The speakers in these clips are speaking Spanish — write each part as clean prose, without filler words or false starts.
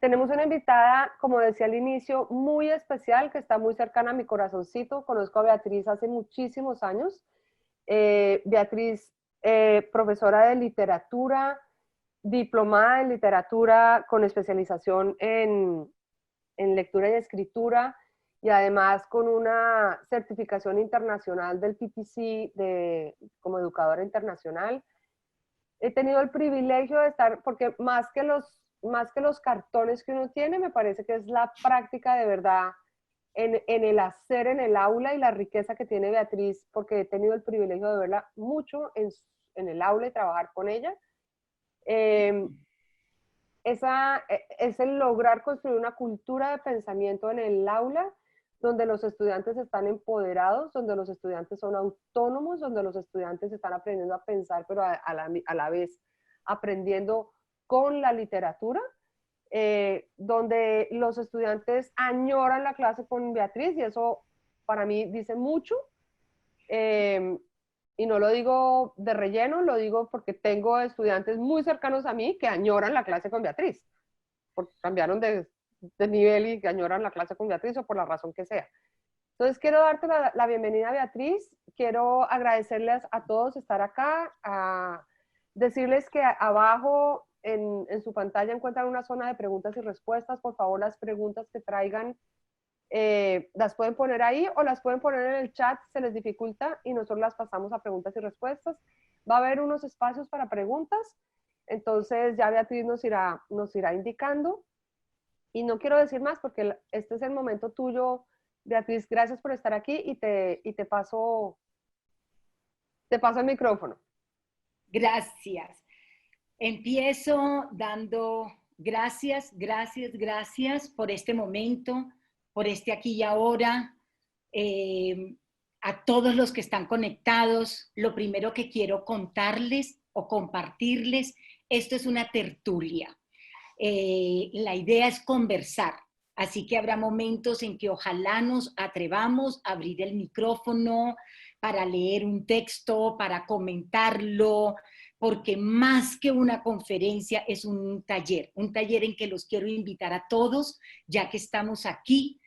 Tenemos una invitada, como decía al inicio, muy especial, que está muy cercana a mi corazoncito. Conozco a Beatriz hace muchísimos años. Beatriz, profesora de literatura, diplomada en literatura con especialización en lectura y escritura, y además con una certificación internacional del PPC como educadora internacional. He tenido el privilegio de estar, porque más que los cartones que uno tiene, me parece que es la práctica de verdad en el hacer en el aula y la riqueza que tiene Beatriz, porque he tenido el privilegio de verla mucho en el aula y trabajar con ella. Es el lograr construir una cultura de pensamiento en el aula donde los estudiantes están empoderados, donde los estudiantes son autónomos, donde los estudiantes están aprendiendo a pensar, pero a la vez aprendiendo con la literatura, donde los estudiantes añoran la clase con Beatriz, y eso para mí dice mucho. Y no lo digo de relleno, lo digo porque tengo estudiantes muy cercanos a mí que añoran la clase con Beatriz, porque cambiaron de nivel y que añoran la clase con Beatriz o por la razón que sea. Entonces quiero darte la bienvenida, Beatriz. Quiero agradecerles a todos estar acá, a decirles que abajo en su pantalla encuentran una zona de preguntas y respuestas. Por favor, las preguntas que traigan las pueden poner ahí o las pueden poner en el chat, se les dificulta, y nosotros las pasamos a preguntas y respuestas. Va a haber unos espacios para preguntas, entonces ya Beatriz nos irá indicando. Y no quiero decir más porque este es el momento tuyo, Beatriz. Gracias por estar aquí y te paso el micrófono. Gracias. Empiezo dando gracias por este momento, por este aquí y ahora. A todos los que están conectados, lo primero que quiero contarles o compartirles, esto es una tertulia. La idea es conversar, así que habrá momentos en que ojalá nos atrevamos a abrir el micrófono para leer un texto, para comentarlo, porque más que una conferencia es un taller en que los quiero invitar a todos, ya que estamos aquí,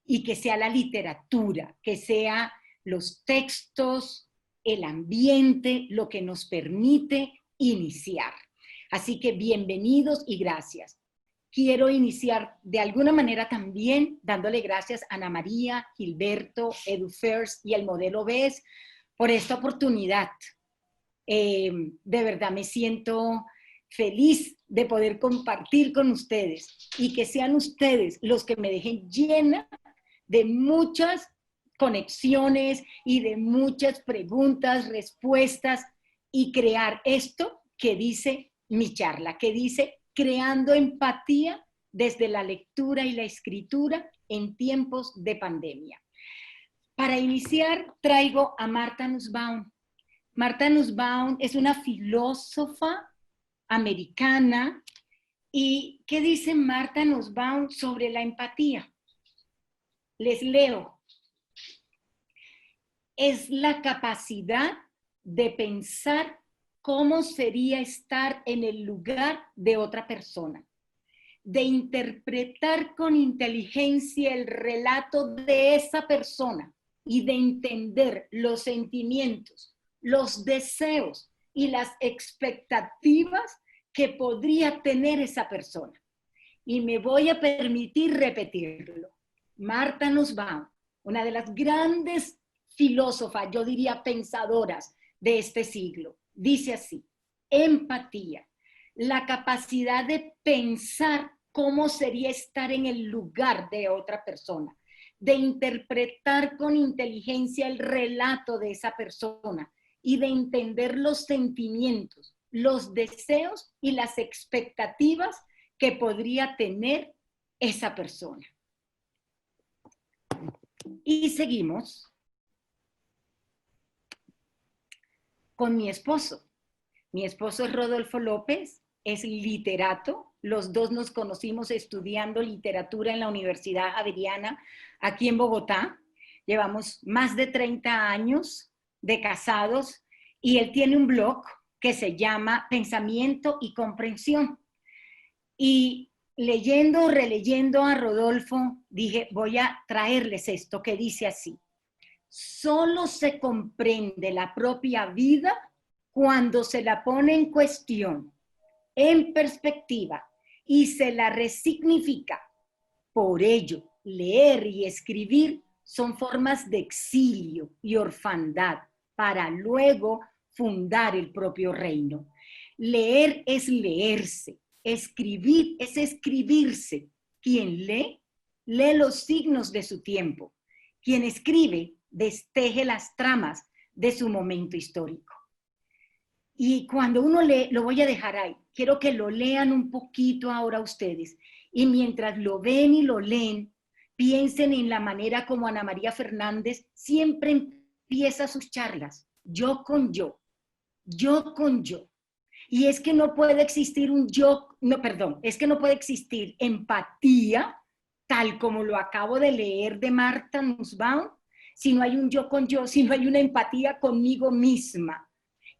y que sea la literatura, que sea los textos, el ambiente, lo que nos permite iniciar. Así que bienvenidos y gracias. Quiero iniciar de alguna manera también dándole gracias a Ana María, Gilberto, EduFirst y el Modelo BES por esta oportunidad. De verdad me siento feliz de poder compartir con ustedes y que sean ustedes los que me dejen llena de muchas conexiones y de muchas preguntas, respuestas, y crear esto que dice mi charla, que dice creando empatía desde la lectura y la escritura en tiempos de pandemia. Para iniciar, traigo a Martha Nussbaum. Martha Nussbaum es una filósofa americana. ¿Y qué dice Martha Nussbaum sobre la empatía? Les leo. Es la capacidad de pensar cómo sería estar en el lugar de otra persona, de interpretar con inteligencia el relato de esa persona y de entender los sentimientos, los deseos y las expectativas que podría tener esa persona. Y me voy a permitir repetirlo. Martha Nussbaum, una de las grandes filósofas, yo diría pensadoras de este siglo, dice así: empatía, la capacidad de pensar cómo sería estar en el lugar de otra persona, de interpretar con inteligencia el relato de esa persona y de entender los sentimientos, los deseos y las expectativas que podría tener esa persona. Y seguimos con mi esposo. Mi esposo es Rodolfo López, es literato. Los dos nos conocimos estudiando literatura en la Universidad Javeriana, aquí en Bogotá. Llevamos más de 30 años de casados y él tiene un blog que se llama Pensamiento y Comprensión. Y leyendo, releyendo a Rodolfo, dije, voy a traerles esto que dice así. Solo se comprende la propia vida cuando se la pone en cuestión, en perspectiva, y se la resignifica. Por ello, leer y escribir son formas de exilio y orfandad para luego fundar el propio reino. Leer es leerse, escribir es escribirse. Quien lee, lee los signos de su tiempo. Quien escribe, desteje las tramas de su momento histórico. Y cuando uno lee, lo voy a dejar ahí, quiero que lo lean un poquito ahora ustedes, y mientras lo ven y lo leen, piensen en la manera como Ana María Fernández siempre empieza sus charlas, yo con yo, yo con yo. Y es que no puede existir un yo, no, perdón, es que no puede existir empatía, tal como lo acabo de leer de Marta Nussbaum, si no hay un yo con yo, si no hay una empatía conmigo misma.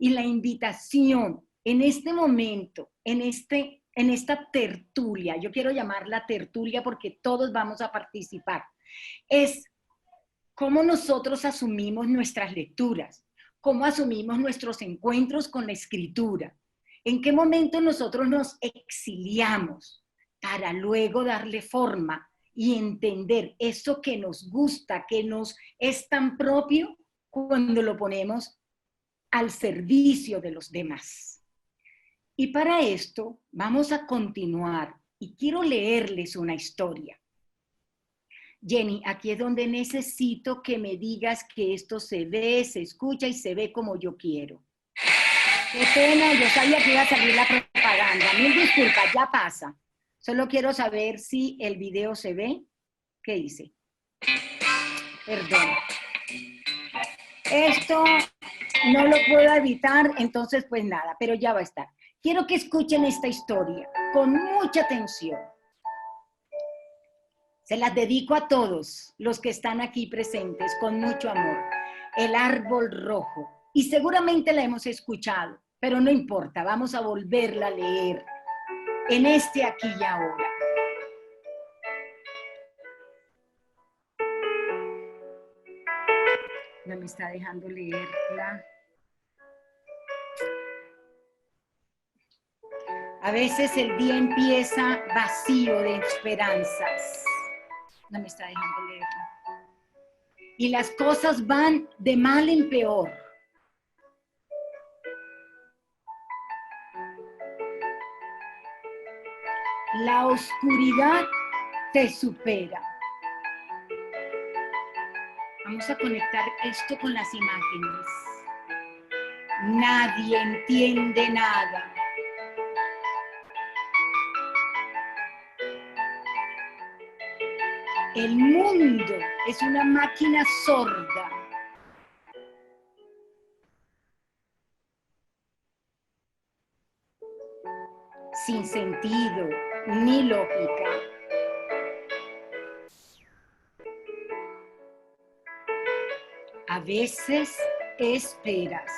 Y la invitación en este momento, en esta tertulia, yo quiero llamarla tertulia porque todos vamos a participar, es cómo nosotros asumimos nuestras lecturas, cómo asumimos nuestros encuentros con la escritura, en qué momento nosotros nos exiliamos para luego darle forma y entender eso que nos gusta, que nos es tan propio cuando lo ponemos al servicio de los demás. Y para esto vamos a continuar y quiero leerles una historia. Jenny, aquí es donde necesito que me digas que esto se ve, se escucha y se ve como yo quiero. Qué pena, yo sabía que iba a salir la propaganda. Mil disculpas, ya pasa. Solo quiero saber si el video se ve. ¿Qué dice? Perdón. Esto no lo puedo evitar, entonces pues nada, pero ya va a estar. Quiero que escuchen esta historia con mucha atención. Se las dedico a todos los que están aquí presentes con mucho amor. El árbol rojo. Y seguramente la hemos escuchado, pero no importa, vamos a volverla a leer en este aquí y ahora. No me está dejando leerla. A veces el día empieza vacío de esperanzas. No me está dejando leerla. Y las cosas van de mal en peor. La oscuridad te supera. Vamos a conectar esto con las imágenes. Nadie entiende nada. El mundo es una máquina sorda. Sin sentido ni lógica. A veces esperas.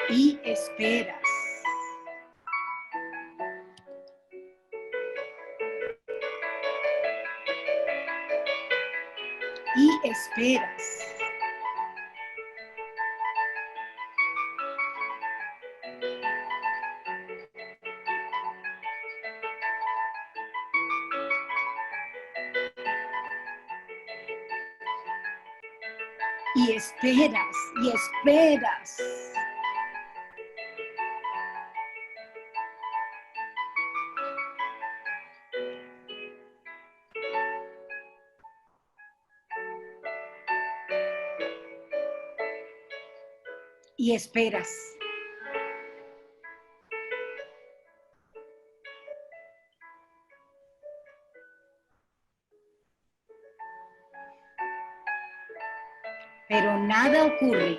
Y esperas. Y esperas. Y esperas, y esperas. Y esperas. Pero nada ocurre.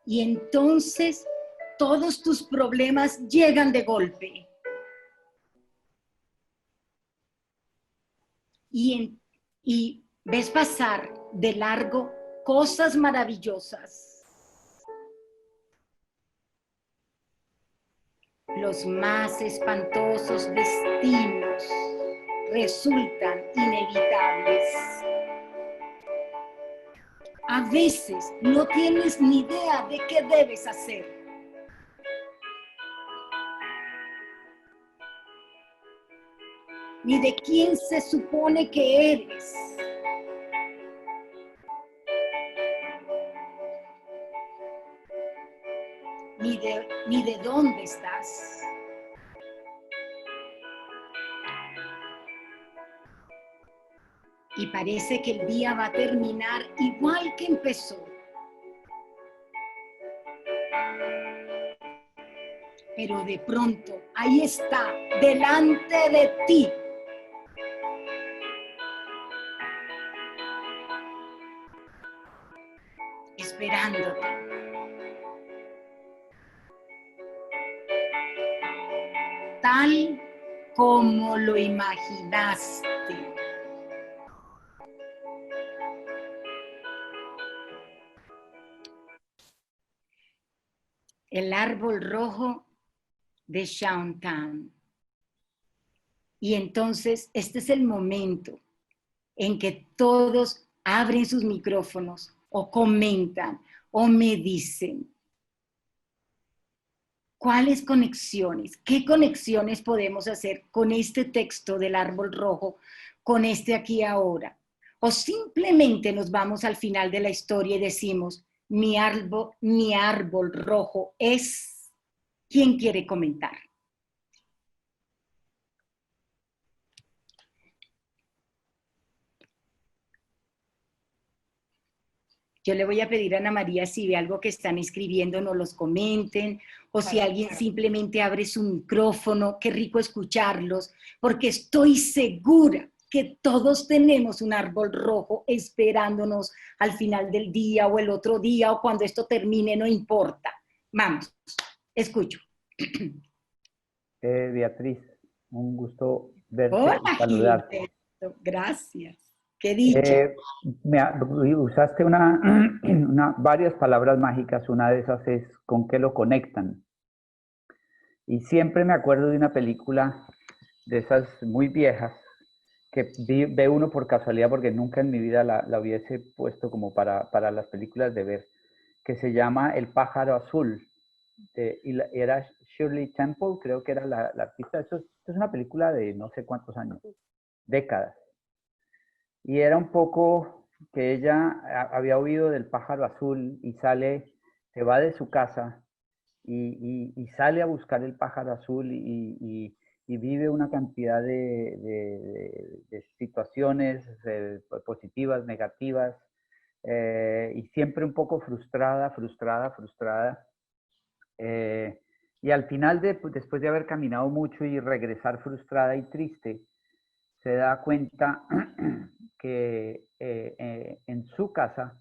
Y entonces todos tus problemas llegan de golpe. Y ves pasar de largo cosas maravillosas. Los más espantosos destinos resultan inevitables. A veces no tienes ni idea de qué debes hacer. Ni de quién se supone que eres. Ni de dónde estás. Y parece que el día va a terminar igual que empezó. Pero de pronto, ahí está, delante de ti. Esperándote. Tal como lo imaginaste. El árbol rojo de Downtown. Y entonces este es el momento en que todos abren sus micrófonos o comentan o me dicen cuáles conexiones, qué conexiones podemos hacer con este texto del árbol rojo, con este aquí ahora. O simplemente nos vamos al final de la historia y decimos, mi árbol rojo es... ¿Quién quiere comentar? Yo le voy a pedir a Ana María si ve algo que están escribiendo, nos los comenten, o si alguien simplemente abre su micrófono, qué rico escucharlos, porque estoy segura que todos tenemos un árbol rojo esperándonos al final del día o el otro día o cuando esto termine, no importa. Vamos, escucho. Beatriz, un gusto verte Hola, y saludarte. Gilberto, gracias. Qué dicha. Usaste varias palabras mágicas, una de esas es ¿con qué lo conectan? Y siempre me acuerdo de una película de esas muy viejas que ve uno por casualidad porque nunca en mi vida la hubiese puesto como para las películas de ver, que se llama El pájaro azul. Era Shirley Temple, creo que era la artista. Esto es una película de no sé cuántos años, décadas. Y era un poco que ella había oído del pájaro azul y se va de su casa y sale a buscar el pájaro azul y vive una cantidad de situaciones positivas, negativas, y siempre un poco frustrada. Y al final, después de haber caminado mucho y regresar frustrada y triste, se da cuenta que en su casa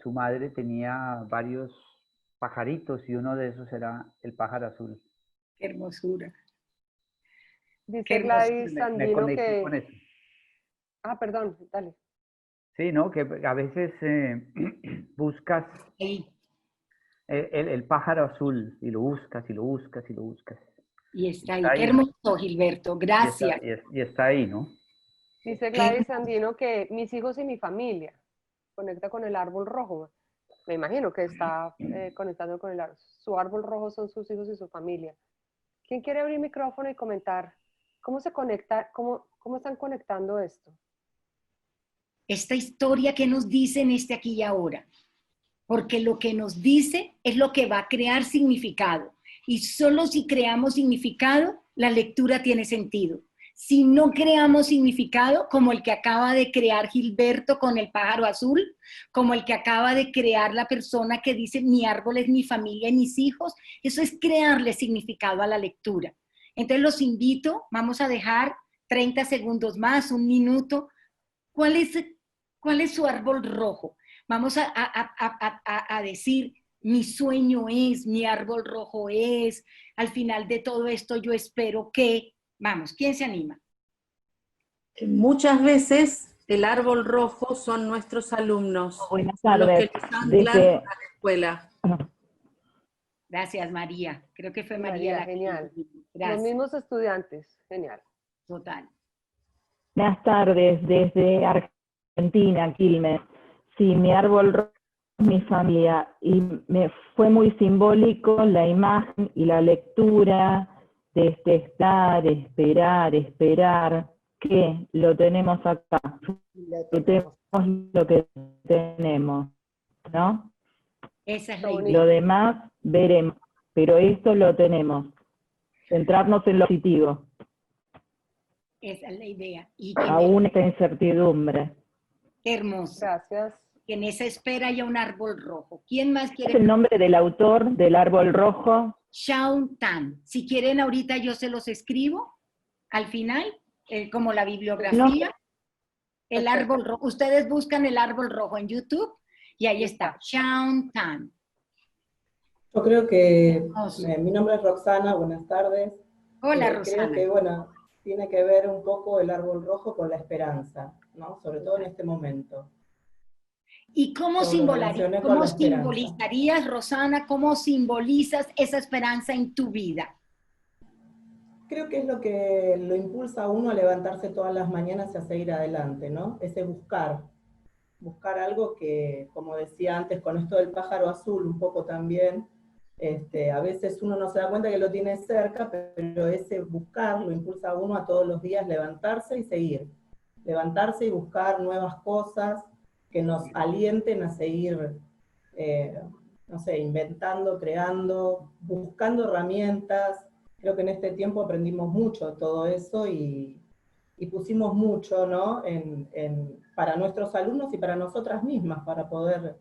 su madre tenía varios pajaritos y uno de esos era el pájaro azul. Qué hermosura. Dice Gladys Me Sandino conecté con que... eso. Ah, perdón, dale. Sí, ¿no? Que a veces buscas el pájaro azul y lo buscas y lo buscas y lo buscas. Y está ahí. Qué hermoso, Gilberto. Gracias. Y está ahí, ¿no? Dice Gladys Sandino que mis hijos y mi familia conecta con el árbol rojo. Me imagino que está conectando con el árbol. Su árbol rojo son sus hijos y su familia. ¿Quién quiere abrir micrófono y comentar cómo se conecta, cómo están conectando esto? Esta historia que nos dice en este aquí y ahora. Porque lo que nos dice es lo que va a crear significado. Y solo si creamos significado, la lectura tiene sentido. Si no creamos significado, como el que acaba de crear Gilberto con el pájaro azul, como el que acaba de crear la persona que dice mi árbol es mi familia y mis hijos, eso es crearle significado a la lectura. Entonces los invito, vamos a dejar 30 segundos más, un minuto. ¿Cuál es su árbol rojo? Vamos a decir, mi sueño es, mi árbol rojo es, al final de todo esto yo espero que, vamos, ¿quién se anima? Muchas veces El árbol rojo son nuestros alumnos, Buenas son los que tardes. nos anclan a la escuela. Gracias, María. Creo que fue María, María la que genial. dijo. Los Gracias, mismos estudiantes, genial. total. Buenas tardes desde Argentina, Quilmes. Sí, mi árbol rojo es mi familia y me fue muy simbólico la imagen y la lectura de este estar, esperar, que lo tenemos acá, disfrutemos lo que tenemos, ¿no? Esa es Qué la bonito. idea. Lo demás veremos, pero esto lo tenemos. Centrarnos en lo positivo, Esa es la idea. Y que en aún esta incertidumbre. hermoso. Gracias. Que en esa espera haya un árbol rojo. ¿Quién más ¿Es quiere? el nombre del autor del árbol rojo? Shaun Tan. Si quieren, ahorita yo se los escribo al final, como la bibliografía. El Perfecto. árbol rojo. Ustedes buscan el árbol rojo en YouTube y ahí está. Shaun Tan. Yo creo que Hermoso. mi nombre es Roxana, buenas tardes. Hola, Creo Rosana. que, bueno, tiene que ver un poco el árbol rojo con la esperanza, ¿no? Sobre todo en este momento. ¿Y cómo, Yo lo relacioné con la esperanza. simbolizarías, Rosana, cómo simbolizas esa esperanza en tu vida? Creo que es lo que lo impulsa a uno a levantarse todas las mañanas y a seguir adelante, ¿no? Ese buscar algo que, como decía antes, con esto del pájaro azul un poco también, a veces uno no se da cuenta que lo tiene cerca, pero ese buscar lo impulsa a uno a todos los días levantarse y seguir. Levantarse y buscar nuevas cosas que nos alienten a seguir, no sé, inventando, creando, buscando herramientas. Creo que en este tiempo aprendimos mucho de todo eso y pusimos mucho, ¿no? Para nuestros alumnos y para nosotras mismas, para poder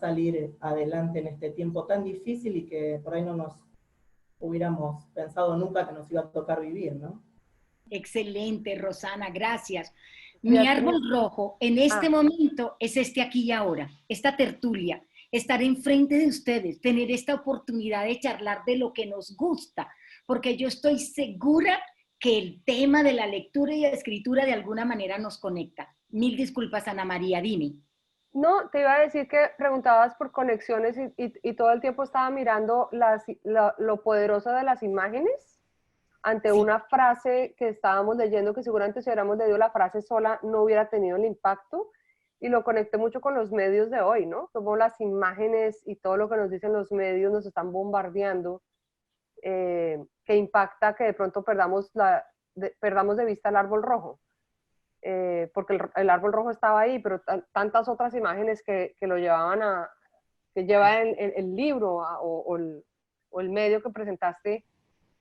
salir adelante en este tiempo tan difícil y que por ahí no nos hubiéramos pensado nunca que nos iba a tocar vivir, ¿no? Excelente, Rosana, gracias. Mi Beatriz. árbol rojo en este momento es este aquí y ahora, esta tertulia, estar enfrente de ustedes, tener esta oportunidad de charlar de lo que nos gusta, porque yo estoy segura que el tema de la lectura y la escritura de alguna manera nos conecta. Mil disculpas, Ana María, dime. No, te iba a decir que preguntabas por conexiones y todo el tiempo estaba mirando lo poderoso de las imágenes ante Sí. una frase que estábamos leyendo, que seguramente si hubiéramos leído la frase sola no hubiera tenido el impacto, y lo conecté mucho con los medios de hoy, ¿no? Como las imágenes y todo lo que nos dicen los medios nos están bombardeando, que impacta que de pronto perdamos de vista el árbol rojo. Porque el árbol rojo estaba ahí, pero tantas otras imágenes que lo llevaban que lleva el libro o el medio que presentaste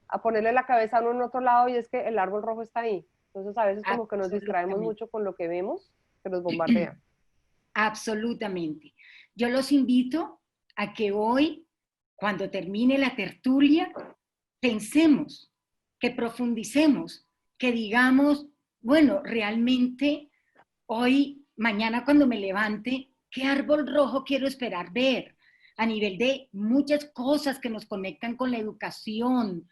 a ponerle la cabeza a uno en otro lado, y es que el árbol rojo está ahí. Entonces a veces como que nos distraemos mucho con lo que vemos, que nos bombardea. Absolutamente. Yo los invito a que hoy, cuando termine la tertulia, pensemos, que profundicemos, que digamos, bueno, realmente hoy, mañana cuando me levante, ¿qué árbol rojo quiero esperar ver? A nivel de muchas cosas que nos conectan con la educación.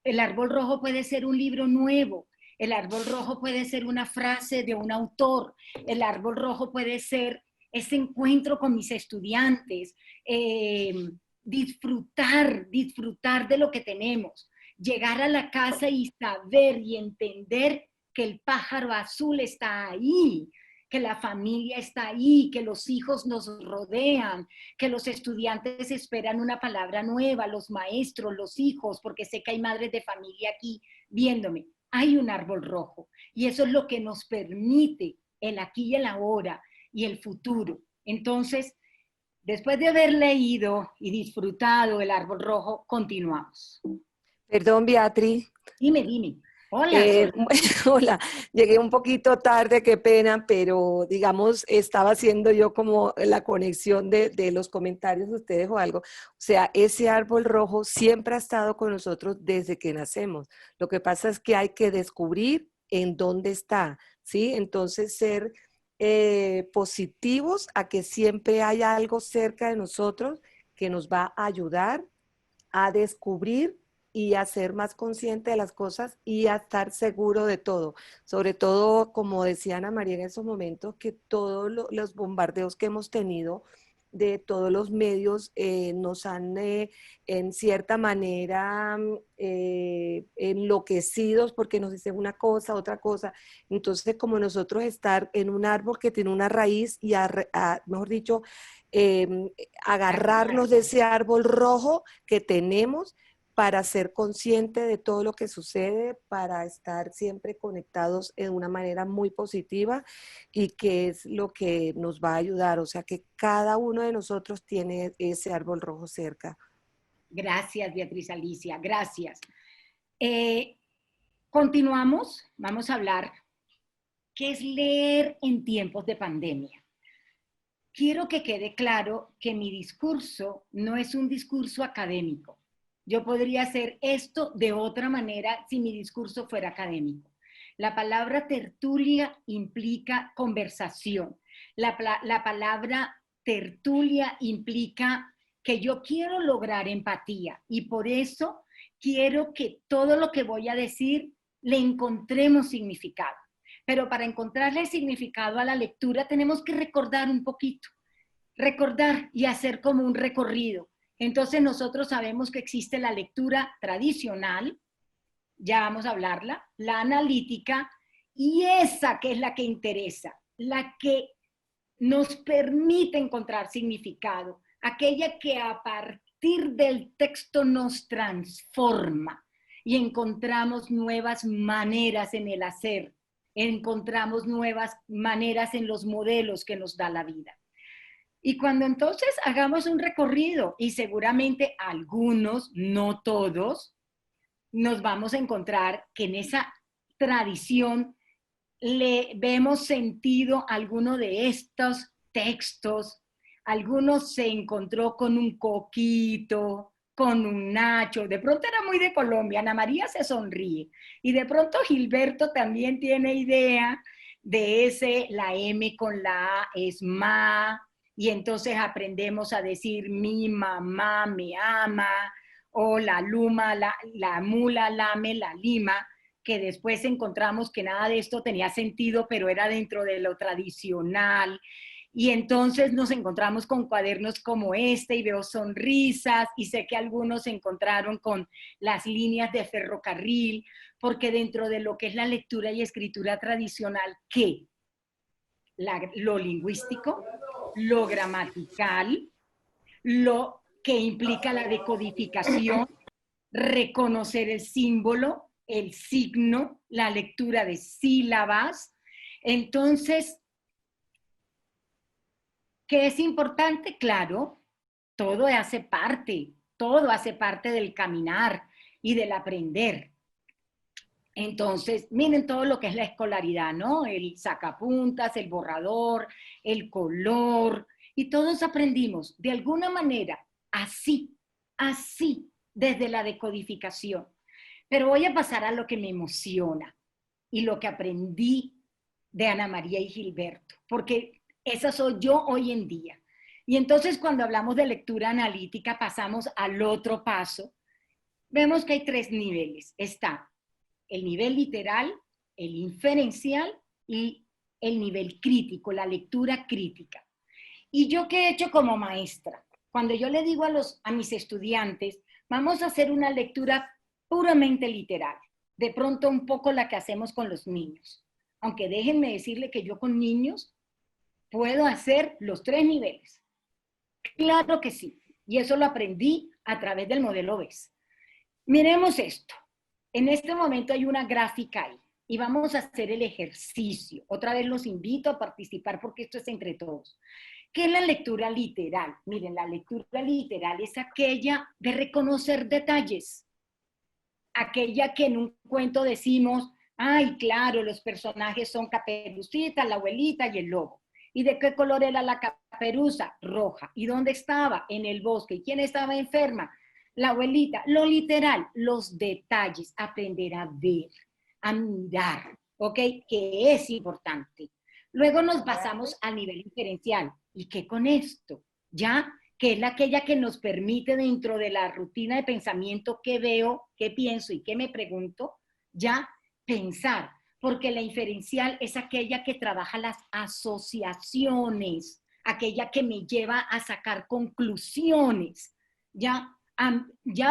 El árbol rojo puede ser un libro nuevo, el árbol rojo puede ser una frase de un autor, el árbol rojo puede ser ese encuentro con mis estudiantes, disfrutar de lo que tenemos, llegar a la casa y saber y entender que el pájaro azul está ahí, que la familia está ahí, que los hijos nos rodean, que los estudiantes esperan una palabra nueva, los maestros, los hijos, porque sé que hay madres de familia aquí viéndome. Hay un árbol rojo y eso es lo que nos permite el aquí y el ahora y el futuro. Entonces, después de haber leído y disfrutado el árbol rojo, continuamos. Perdón, Beatriz. Dime. Hola. Hola, llegué un poquito tarde, qué pena, pero digamos, estaba haciendo yo como la conexión de los comentarios de ustedes o algo. O sea, ese árbol rojo siempre ha estado con nosotros desde que nacemos. Lo que pasa es que hay que descubrir en dónde está, ¿sí? Entonces, ser positivos a que siempre haya algo cerca de nosotros que nos va a ayudar a descubrir y a ser más consciente de las cosas y a estar seguro de todo. Sobre todo, como decía Ana María en esos momentos, que todos los bombardeos que hemos tenido de todos los medios nos han en cierta manera enloquecidos porque nos dicen una cosa, otra cosa. Entonces, como nosotros estar en un árbol que tiene una raíz y, mejor dicho, agarrarnos de ese árbol rojo que tenemos para ser consciente de todo lo que sucede, para estar siempre conectados de una manera muy positiva y que es lo que nos va a ayudar. O sea, que cada uno de nosotros tiene ese árbol rojo cerca. Gracias, Beatriz Alicia, gracias. Continuamos, vamos a hablar qué es leer en tiempos de pandemia. Quiero que quede claro que mi discurso no es un discurso académico. Yo podría hacer esto de otra manera si mi discurso fuera académico. La palabra tertulia implica conversación. La palabra tertulia implica que yo quiero lograr empatía y por eso quiero que todo lo que voy a decir le encontremos significado. Pero para encontrarle significado a la lectura tenemos que recordar un poquito, recordar y hacer como un recorrido. Entonces nosotros sabemos que existe la lectura tradicional, ya vamos a hablarla, la analítica y esa que es la que interesa, la que nos permite encontrar significado, aquella que a partir del texto nos transforma y encontramos nuevas maneras en el hacer, encontramos nuevas maneras en los modelos que nos da la vida. Y cuando entonces hagamos un recorrido, y seguramente algunos, no todos, nos vamos a encontrar que en esa tradición le vemos sentido a alguno de estos textos. Algunos se encontró con un coquito, con un nacho, de pronto era muy de Colombia, Ana María se sonríe, y de pronto Gilberto también tiene idea de ese, la M con la A es ma, y entonces aprendemos a decir mi mamá me ama, o la luma, la mula lame la lima, que después encontramos que nada de esto tenía sentido, pero era dentro de lo tradicional. Y entonces nos encontramos con cuadernos como este y veo sonrisas y sé que algunos se encontraron con las líneas de ferrocarril, porque dentro de lo que es la lectura y escritura tradicional, ¿qué? Lo lingüístico, lo gramatical, lo que implica la decodificación, reconocer el símbolo, el signo, la lectura de sílabas. Entonces, ¿qué es importante? Claro, todo hace parte del caminar y del aprender. Entonces, miren todo lo que es la escolaridad, ¿no? El sacapuntas, el borrador, el color, y todos aprendimos de alguna manera, así, desde la decodificación. Pero voy a pasar a lo que me emociona y lo que aprendí de Ana María y Gilberto, porque esa soy yo hoy en día. Y entonces cuando hablamos de lectura analítica pasamos al otro paso. Vemos que hay 3 niveles. Está el nivel literal, el inferencial y el nivel crítico, la lectura crítica. ¿Y yo qué he hecho como maestra? Cuando yo le digo a mis estudiantes, vamos a hacer una lectura puramente literal, de pronto un poco la que hacemos con los niños. Aunque déjenme decirle que yo con niños puedo hacer los 3 niveles. Claro que sí, y eso lo aprendí a través del modelo BES. Miremos esto. En este momento hay una gráfica ahí y vamos a hacer el ejercicio. Otra vez los invito a participar porque esto es entre todos. ¿Qué es la lectura literal? Miren, la lectura literal es aquella de reconocer detalles. Aquella que en un cuento decimos, ay, claro, los personajes son Caperucita, la abuelita y el lobo. ¿Y de qué color era la caperuza? Roja. ¿Y dónde estaba? En el bosque. ¿Y quién estaba enferma? La abuelita. Lo literal, los detalles, aprender a ver, a mirar, ¿ok? Que es importante. Luego nos pasamos al nivel inferencial. ¿Y qué con esto? Ya que es aquella que nos permite dentro de la rutina de pensamiento qué veo, qué pienso y qué me pregunto, ya pensar, porque la inferencial es aquella que trabaja las asociaciones, aquella que me lleva a sacar conclusiones. Ya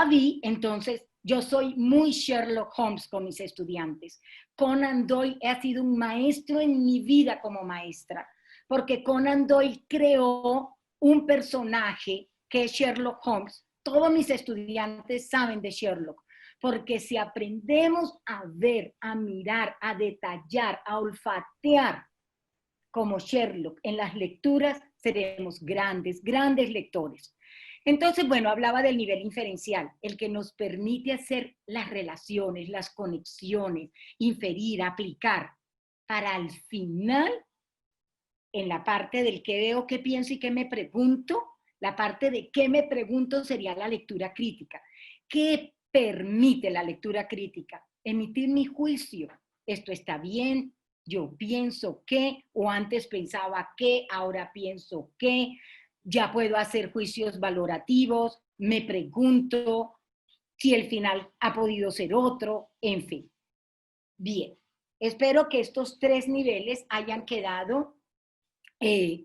vi, entonces, yo soy muy Sherlock Holmes con mis estudiantes. Conan Doyle ha sido un maestro en mi vida como maestra, porque Conan Doyle creó un personaje que es Sherlock Holmes. Todos mis estudiantes saben de Sherlock, porque si aprendemos a ver, a mirar, a detallar, a olfatear como Sherlock en las lecturas, seremos grandes, grandes lectores. Entonces, bueno, hablaba del nivel inferencial, el que nos permite hacer las relaciones, las conexiones, inferir, aplicar, para al final, en la parte del qué veo, qué pienso y qué me pregunto, la parte de qué me pregunto sería la lectura crítica. ¿Qué permite la lectura crítica? Emitir mi juicio. Esto está bien, yo pienso que, o antes pensaba que, ahora pienso que, ya puedo hacer juicios valorativos, me pregunto si el final ha podido ser otro, en fin. Bien, espero que estos 3 niveles hayan quedado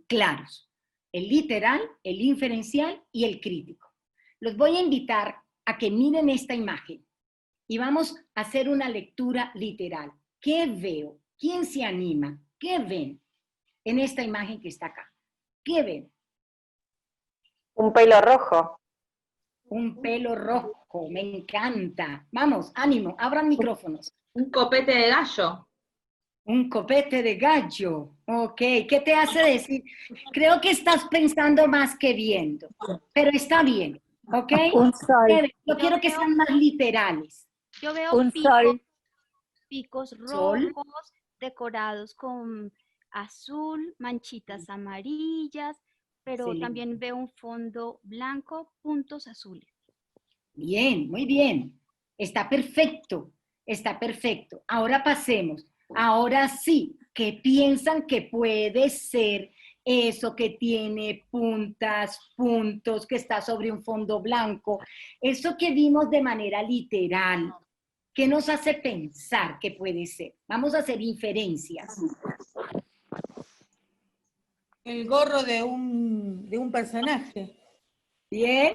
claros. El literal, el inferencial y el crítico. Los voy a invitar a que miren esta imagen y vamos a hacer una lectura literal. ¿Qué veo? ¿Quién se anima? ¿Qué ven en esta imagen que está acá? ¿Qué ven? Un pelo rojo. Un pelo rojo, me encanta. Vamos, ánimo, abran micrófonos. Un copete de gallo. Un copete de gallo. Ok, ¿qué te hace decir? Creo que estás pensando más que viendo, pero está bien, ¿ok? Un sol. Yo quiero que sean más literales. Yo veo picos Sol. rojos decorados con azul, manchitas amarillas, pero Excelente. también veo un fondo blanco, puntos azules. Bien, muy bien. Está perfecto, está perfecto. Ahora pasemos. Ahora sí, ¿qué piensan que puede ser eso que tiene puntas, puntos, que está sobre un fondo blanco? Eso que vimos de manera literal. ¿Qué nos hace pensar que puede ser? Vamos a hacer inferencias. El gorro de un personaje. Bien.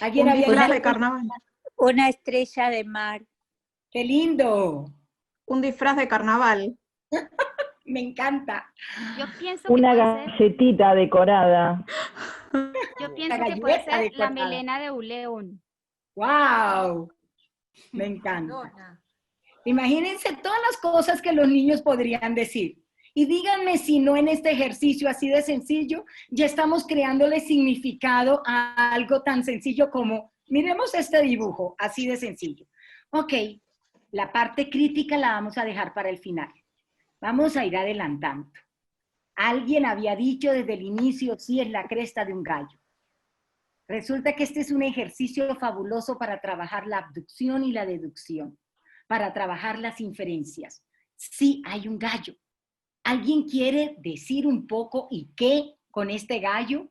¿Alguien Un había disfraz dicho? de carnaval. Una estrella de mar. ¡Qué lindo! Un disfraz de carnaval. Me encanta. Yo pienso que Una puede ser, galletita decorada. yo pienso La que puede galleta ser la decorada. melena de un león. ¡Wow! Me encanta. Imagínense todas las cosas que los niños podrían decir. Y díganme si no en este ejercicio así de sencillo, ya estamos creándole significado a algo tan sencillo como, miremos este dibujo, así de sencillo. Ok, la parte crítica la vamos a dejar para el final. Vamos a ir adelantando. Alguien había dicho desde el inicio, sí es la cresta de un gallo. Resulta que este es un ejercicio fabuloso para trabajar la abducción y la deducción, para trabajar las inferencias. Sí hay un gallo. ¿Alguien quiere decir un poco y qué con este gallo?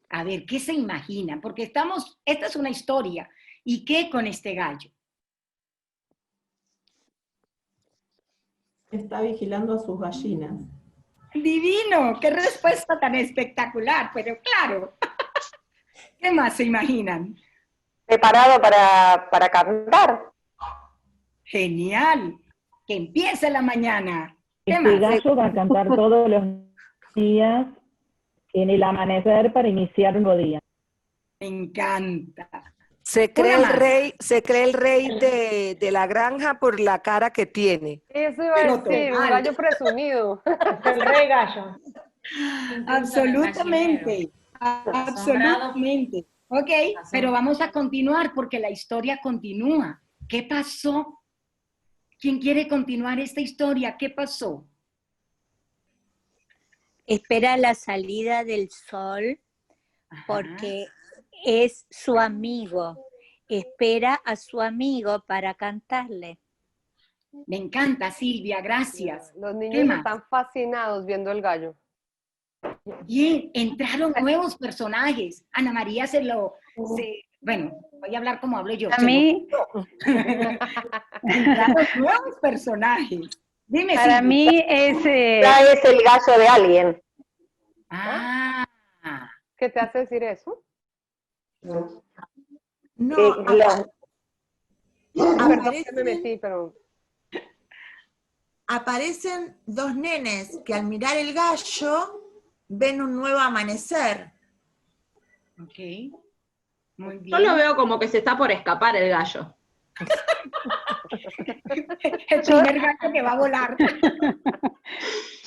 A ver, ¿qué se imaginan? Porque esta es una historia. ¿Y qué con este gallo? Está vigilando a sus gallinas. ¡Divino! ¡Qué respuesta tan espectacular! Pero claro, ¿qué más se imaginan? Preparado para cantar. ¡Genial! ¡Que empiece la mañana! ¿Qué Este más? gallo va a cantar todos los días en el amanecer para iniciar un nuevo día. Me encanta. Se cree Una el rey de la granja por la cara que tiene. Eso iba a Pero decir, un total. gallo presumido. El rey gallo. Absolutamente. Absolutamente. Ok, pero vamos a continuar porque la historia continúa. ¿Qué pasó? ¿Quién quiere continuar esta historia? ¿Qué pasó? Espera la salida del sol porque es su amigo. Espera a su amigo para cantarle. Me encanta, Silvia, gracias. Los ¿Qué niños más? están fascinados viendo el gallo. Bien, entraron nuevos personajes. Ana María bueno, voy a hablar como hablo yo. A mí, Entraron nuevos personajes. Dime, para Silvia. mí Ya es el gallo de alguien. Ah, ¿Qué te hace decir eso? No, Perdón que me metí, pero... aparecen dos nenes que al mirar el gallo ven un nuevo amanecer. ok. Muy bien. Yo lo veo como que se está por escapar el gallo. El primer gallo que va a volar.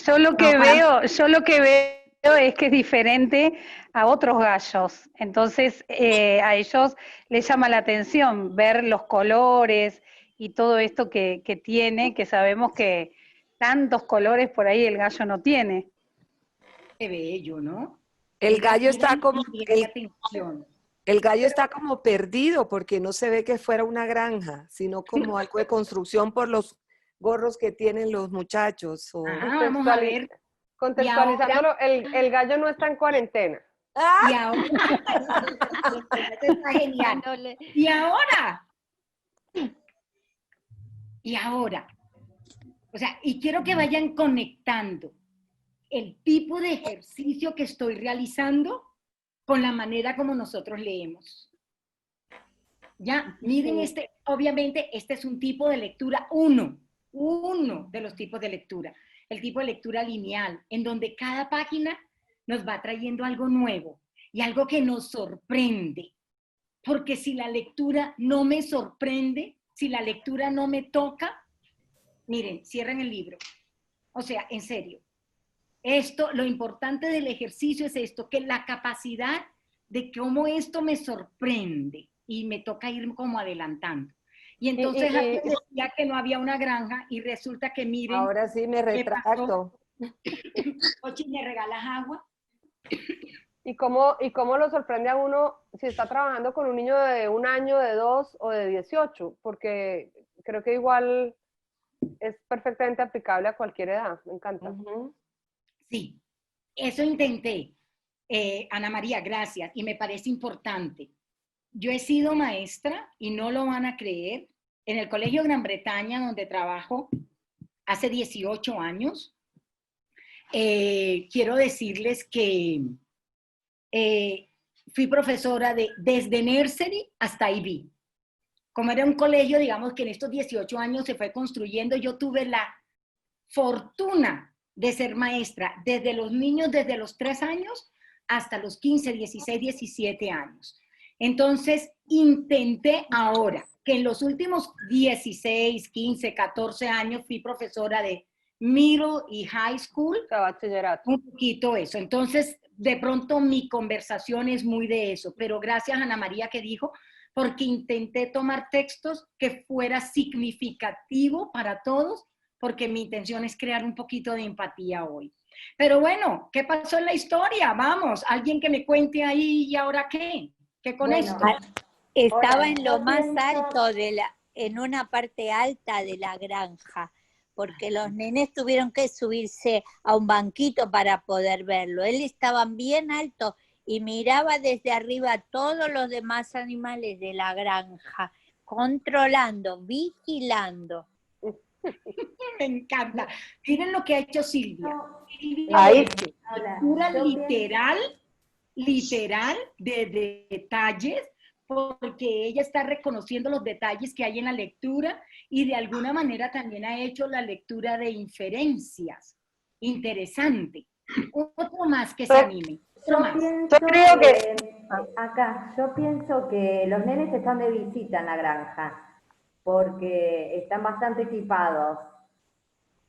yo lo que veo es que es diferente a otros gallos. Entonces, a ellos les llama la atención ver los colores y todo esto que tiene, que sabemos que tantos colores por ahí el gallo no tiene. Qué bello, ¿no? El gallo está como... atención. El gallo está como perdido porque no se ve que fuera una granja, sino como algo de construcción por los gorros que tienen los muchachos. Vamos a ver. Contextualizándolo, el gallo no está en cuarentena. Y ahora, está genial. Y ahora, o sea, y quiero que vayan conectando el tipo de ejercicio que estoy realizando con la manera como nosotros leemos. Ya, miren obviamente este es un tipo de lectura, uno de los tipos de lectura, el tipo de lectura lineal, en donde cada página nos va trayendo algo nuevo y algo que nos sorprende. Porque si la lectura no me sorprende, si la lectura no me toca, miren, cierren el libro. O sea, en serio. Lo importante del ejercicio es esto, que la capacidad de cómo esto me sorprende y me toca ir como adelantando. Y entonces alguien decía que no había una granja y resulta que miren. Ahora sí me retracto. Ochi, ¿me regalas agua? ¿Y cómo lo sorprende a uno si está trabajando con un niño de 1 año, de 2 o de 18? Porque creo que igual es perfectamente aplicable a cualquier edad. Me encanta. Sí, eso intenté. Ana María, gracias. Y me parece importante. Yo he sido maestra, y no lo van a creer, en el Colegio Gran Bretaña, donde trabajo hace 18 años. Quiero decirles que fui profesora desde nursery hasta IB. Como era un colegio, digamos que en estos 18 años se fue construyendo, yo tuve la fortuna de ser maestra desde los niños, desde los 3 años hasta los 15, 16, 17 años. Entonces, intenté ahora, que en los últimos 16, 15, 14 años fui profesora de middle y high school. Bachillerato. Un poquito eso. Entonces, de pronto mi conversación es muy de eso, pero gracias a Ana María que dijo, porque intenté tomar textos que fuera significativo para todos, porque mi intención es crear un poquito de empatía hoy. Pero bueno, ¿qué pasó en la historia? Vamos, alguien que me cuente ahí, ¿y ahora qué? ¿Qué con esto? Estaba en lo más alto en una parte alta de la granja, porque los nenes tuvieron que subirse a un banquito para poder verlo. Él estaba bien alto y miraba desde arriba todos los demás animales de la granja, controlando, vigilando. Me encanta. Miren lo que ha hecho Silvia. Ahí. Lectura literal de detalles, porque ella está reconociendo los detalles que hay en la lectura y de alguna manera también ha hecho la lectura de inferencias. Interesante. Otro más que se anime. Yo creo que yo pienso que los nenes están de visita en la granja porque están bastante equipados,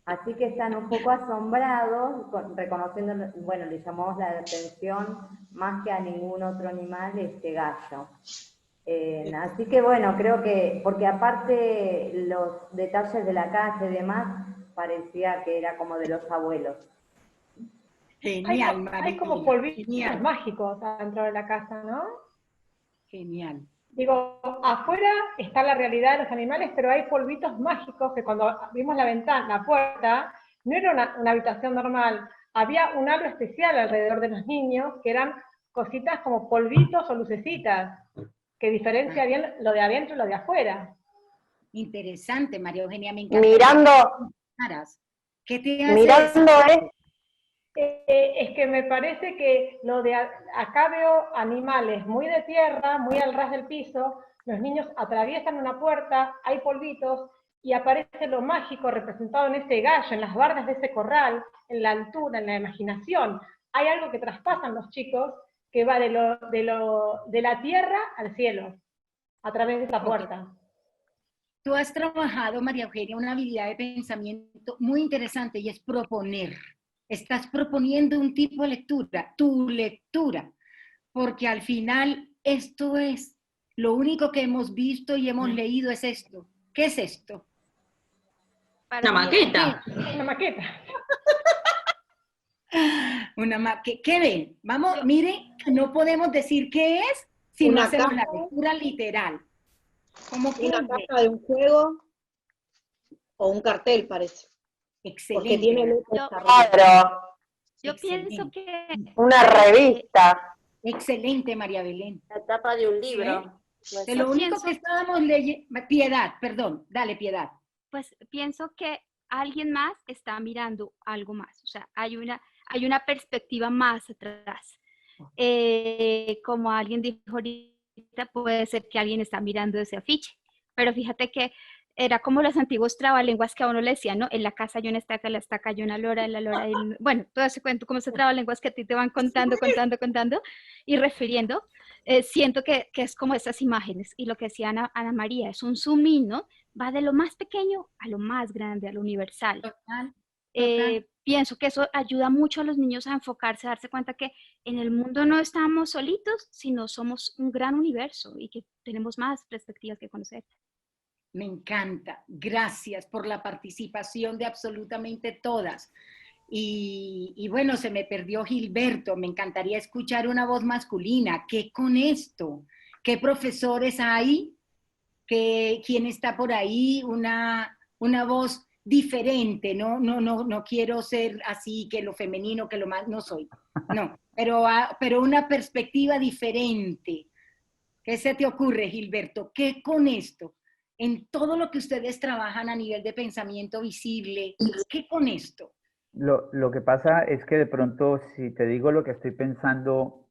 así que están un poco asombrados, reconociendo, bueno, le llamamos la atención más que a ningún otro animal este gallo. Así que bueno, creo que, porque aparte los detalles de la casa y demás, parecía que era como de los abuelos. Genial, hay como polvitos mágicos dentro de la casa, ¿no? Genial. Digo, afuera está la realidad de los animales, pero hay polvitos mágicos que cuando vimos la ventana, la puerta, no era una habitación normal. había un halo especial alrededor de los niños, que eran cositas como polvitos o lucecitas, que diferencia bien lo de adentro y lo de afuera. Interesante, María Eugenia, me encanta. Mirando, ¿Qué te hace mirando es que me parece que lo de acá veo animales muy de tierra, muy al ras del piso, los niños atraviesan una puerta, hay polvitos, y aparece lo mágico representado en ese gallo, en las bardas de ese corral, en la altura, en la imaginación. Hay algo que traspasan los chicos, que va de la tierra al cielo, a través de esa puerta. Tú has trabajado, María Eugenia, una habilidad de pensamiento muy interesante, y es proponer. Estás proponiendo un tipo de lectura, tu lectura, porque al final esto es, lo único que hemos visto y hemos leído es esto. ¿Qué es esto? Una maqueta. Una maqueta. ¿Qué ven? Vamos, miren, no podemos decir qué es si no hacemos la lectura literal. ¿Cómo una caja de un juego o un cartel, parece. Excelente. Porque tiene Yo pienso que... una revista. Excelente, María Belén. La tapa de un libro. De lo único que estábamos leyendo... Piedad, perdón, dale, Piedad. Pues pienso que alguien más está mirando algo más, o sea, hay una perspectiva más atrás. Como alguien dijo ahorita, puede ser que alguien está mirando ese afiche, pero fíjate que era como los antiguos trabalenguas que a uno le decían, ¿no? En la casa hay una estaca, en la estaca hay una lora, en la lora hay bueno, todo ese cuento, como ese trabalenguas que a ti te van contando y refiriendo. Siento que es como esas imágenes, y lo que decía Ana María, es un zoom in, ¿no? Va de lo más pequeño a lo más grande, a lo universal. Total. Pienso que eso ayuda mucho a los niños a enfocarse, a darse cuenta que en el mundo no estamos solitos, sino somos un gran universo y que tenemos más perspectivas que conocer. Me encanta. Gracias por la participación de absolutamente todas. Y bueno, se me perdió Gilberto. Me encantaría escuchar una voz masculina. ¿Qué con esto? ¿Qué profesores hay? ¿Quién está por ahí? Una voz diferente. No quiero ser así, que lo femenino, que lo más... No soy. No, pero una perspectiva diferente. ¿Qué se te ocurre, Gilberto? ¿Qué con esto? En todo lo que ustedes trabajan a nivel de pensamiento visible, ¿qué con esto? Lo que pasa es que de pronto, si te digo lo que estoy pensando,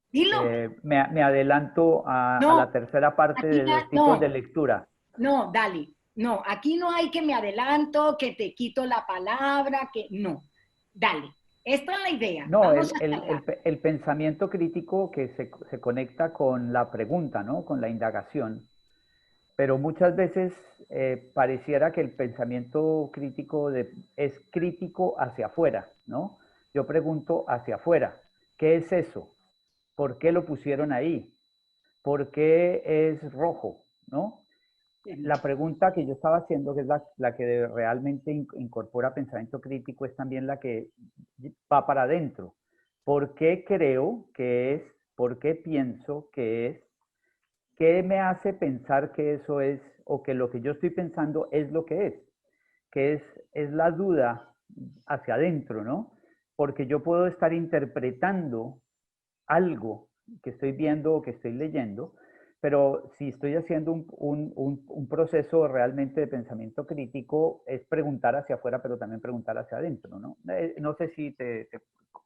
me adelanto a la tercera parte de los tipos de lectura. No, dale. No, aquí no hay que me adelanto, que te quito la palabra, que no. Dale. Esta es la idea. No, el pensamiento crítico que se conecta con la pregunta, ¿no? Con la indagación. Pero muchas veces pareciera que el pensamiento crítico es crítico hacia afuera, ¿no? Yo pregunto hacia afuera, ¿qué es eso? ¿Por qué lo pusieron ahí? ¿Por qué es rojo? ¿No? La pregunta que yo estaba haciendo, que es la que realmente incorpora pensamiento crítico, es también la que va para adentro. ¿Por qué creo que es? ¿Por qué pienso que es? ¿Qué me hace pensar que eso es, o que lo que yo estoy pensando es lo que es? Que es la duda hacia adentro, ¿no? Porque yo puedo estar interpretando algo que estoy viendo o que estoy leyendo, pero si estoy haciendo un proceso realmente de pensamiento crítico, es preguntar hacia afuera, pero también preguntar hacia adentro, ¿no? No sé si te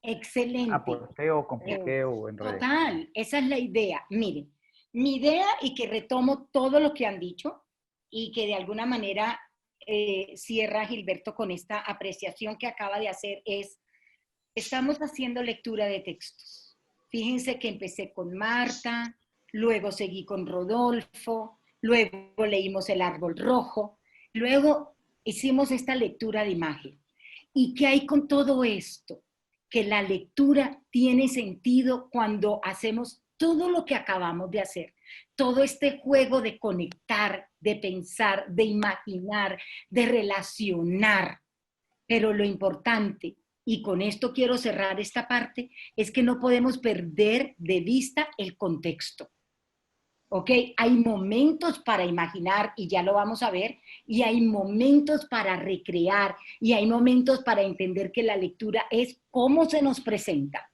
excelente. Aporté o compliqué o enredé. Total, esa es la idea. Miren, mi idea, y que retomo todo lo que han dicho, y que de alguna manera cierra Gilberto con esta apreciación que acaba de hacer, es, estamos haciendo lectura de textos. Fíjense que empecé con Marta, luego seguí con Rodolfo, luego leímos El árbol rojo, luego hicimos esta lectura de imagen. ¿Y qué hay con todo esto? Que la lectura tiene sentido cuando hacemos todo lo que acabamos de hacer, todo este juego de conectar, de pensar, de imaginar, de relacionar. Pero lo importante, y con esto quiero cerrar esta parte, es que no podemos perder de vista el contexto. ¿ok? Hay momentos para imaginar, y ya lo vamos a ver, y hay momentos para recrear, y hay momentos para entender que la lectura es cómo se nos presenta,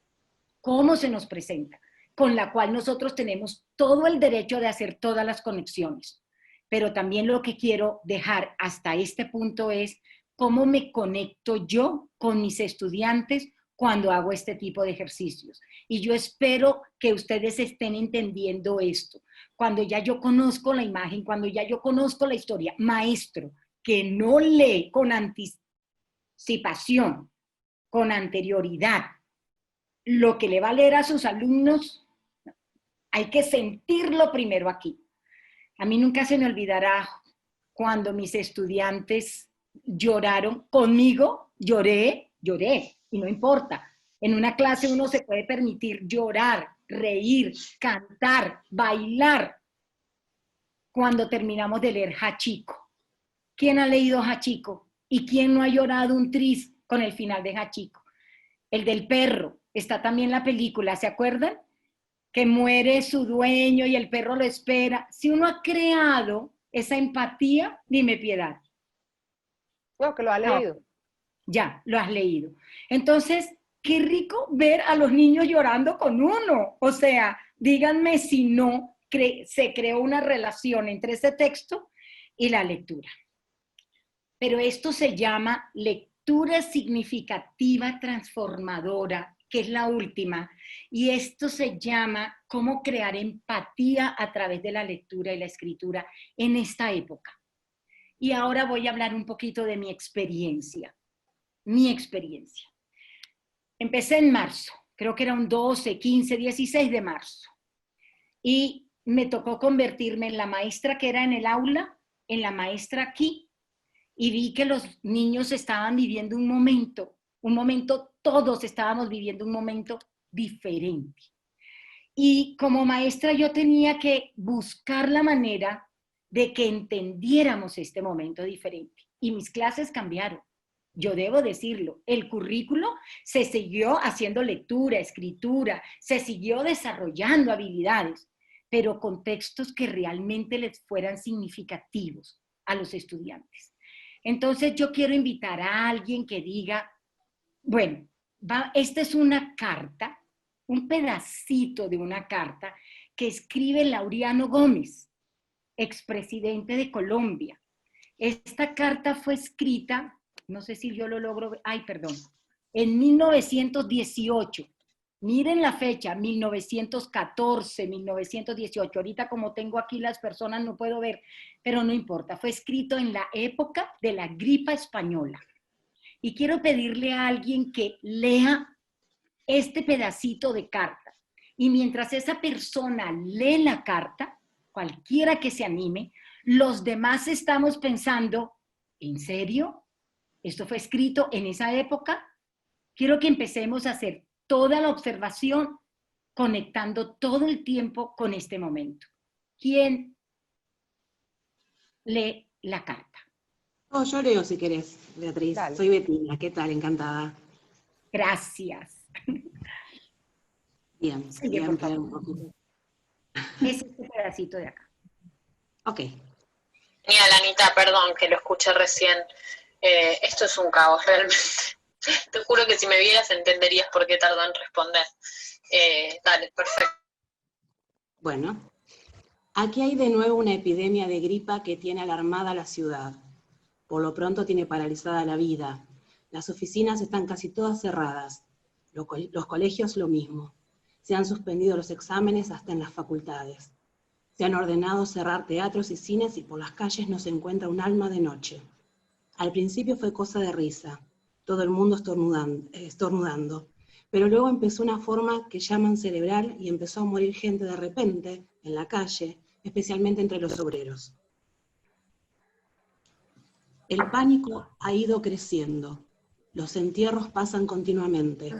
con la cual nosotros tenemos todo el derecho de hacer todas las conexiones. Pero también lo que quiero dejar hasta este punto es cómo me conecto yo con mis estudiantes cuando hago este tipo de ejercicios. Y yo espero que ustedes estén entendiendo esto. Cuando ya yo conozco la imagen, cuando ya yo conozco la historia, maestro que no lee con anticipación, con anterioridad, lo que le va a leer a sus alumnos, hay que sentirlo primero aquí. A mí nunca se me olvidará cuando mis estudiantes lloraron conmigo, lloré, y no importa. En una clase uno se puede permitir llorar, reír, cantar, bailar. Cuando terminamos de leer Hachiko. ¿Quién ha leído Hachiko? ¿Y quién no ha llorado un tris con el final de Hachiko? El del perro. Está también la película, ¿se acuerdan? Que muere su dueño y el perro lo espera. Si uno ha creado esa empatía, dime piedad. No, que lo ha leído. Ya, lo has leído. Entonces, qué rico ver a los niños llorando con uno. O sea, díganme si no se creó una relación entre ese texto y la lectura. Pero esto se llama lectura significativa transformadora, que es la última, y esto se llama cómo crear empatía a través de la lectura y la escritura en esta época. Y ahora voy a hablar un poquito de mi experiencia. Empecé en marzo, creo que era un 12, 15, 16 de marzo, y me tocó convertirme en la maestra que era en el aula, en la maestra aquí, y vi que los niños estaban viviendo un momento, todos estábamos viviendo un momento diferente. Y como maestra yo tenía que buscar la manera de que entendiéramos este momento diferente. Y mis clases cambiaron. Yo debo decirlo, el currículo se siguió haciendo lectura, escritura, se siguió desarrollando habilidades, pero con textos que realmente les fueran significativos a los estudiantes. Entonces yo quiero invitar a alguien que diga, bueno, esta es una carta, un pedacito de una carta que escribe Laureano Gómez, expresidente de Colombia. Esta carta fue escrita, no sé si yo lo logro, en 1918. Miren la fecha, 1914, 1918. Ahorita como tengo aquí las personas no puedo ver, pero no importa. Fue escrito en la época de la gripa española. Y quiero pedirle a alguien que lea este pedacito de carta. Y mientras esa persona lee la carta, cualquiera que se anime, los demás estamos pensando, ¿en serio? ¿Esto fue escrito en esa época? Quiero que empecemos a hacer toda la observación conectando todo el tiempo con este momento. ¿Quién lee la carta? Oh, yo leo si querés, Beatriz. Dale. Soy Betina, ¿qué tal? Encantada. Gracias. Bien, Sí, voy a por ampliar favor. un poquito. Es este pedacito de acá. Ok. Genial, Anita, perdón que lo escuché recién. Esto es un caos, realmente. Te juro que si me vieras entenderías por qué tardó en responder. Dale, perfecto. Bueno, aquí hay de nuevo una epidemia de gripa que tiene alarmada a la ciudad. Por lo pronto tiene paralizada la vida. Las oficinas están casi todas cerradas. Los colegios lo mismo. Se han suspendido los exámenes hasta en las facultades. Se han ordenado cerrar teatros y cines y por las calles no se encuentra un alma de noche. Al principio fue cosa de risa, todo el mundo estornudando, pero luego empezó una forma que llaman cerebral y empezó a morir gente de repente en la calle, especialmente entre los obreros. El pánico ha ido creciendo, los entierros pasan continuamente.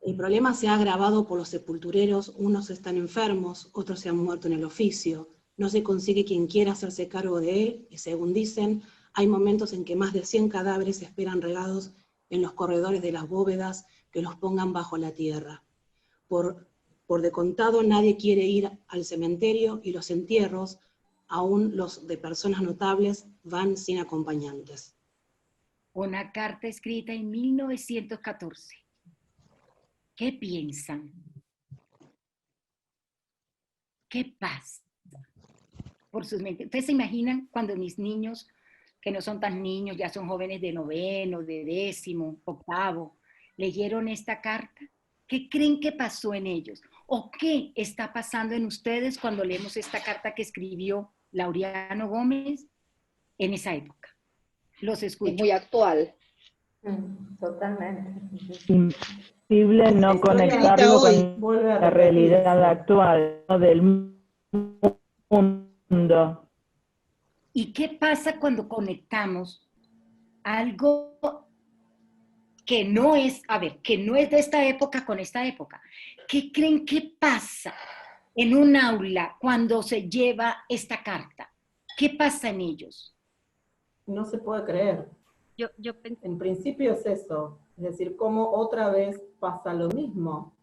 El problema se ha agravado por los sepultureros, unos están enfermos, otros se han muerto en el oficio, no se consigue quien quiera hacerse cargo de él, y según dicen, hay momentos en que más de 100 cadáveres esperan regados en los corredores de las bóvedas que los pongan bajo la tierra. Por Por de contado nadie quiere ir al cementerio y los entierros, aún los de personas notables, van sin acompañantes. Una carta escrita en 1914. ¿Qué piensan? ¿Qué pasa por sus mentes? ¿Ustedes se imaginan cuando mis niños, que no son tan niños, ya son jóvenes de 9º, de 10º, 8º, leyeron esta carta? ¿Qué creen que pasó en ellos? ¿O qué está pasando en ustedes cuando leemos esta carta que escribió Laureano Gómez en esa época? Los escucho. Es muy actual. Totalmente. Imposible no conectarlo con la realidad actual, ¿no?, del mundo. ¿Y qué pasa cuando conectamos algo que no es, que no es de esta época con esta época? ¿Qué creen que pasa en un aula cuando se lleva esta carta? ¿Qué pasa en ellos? No se puede creer. En principio es eso, es decir, cómo otra vez pasa lo mismo,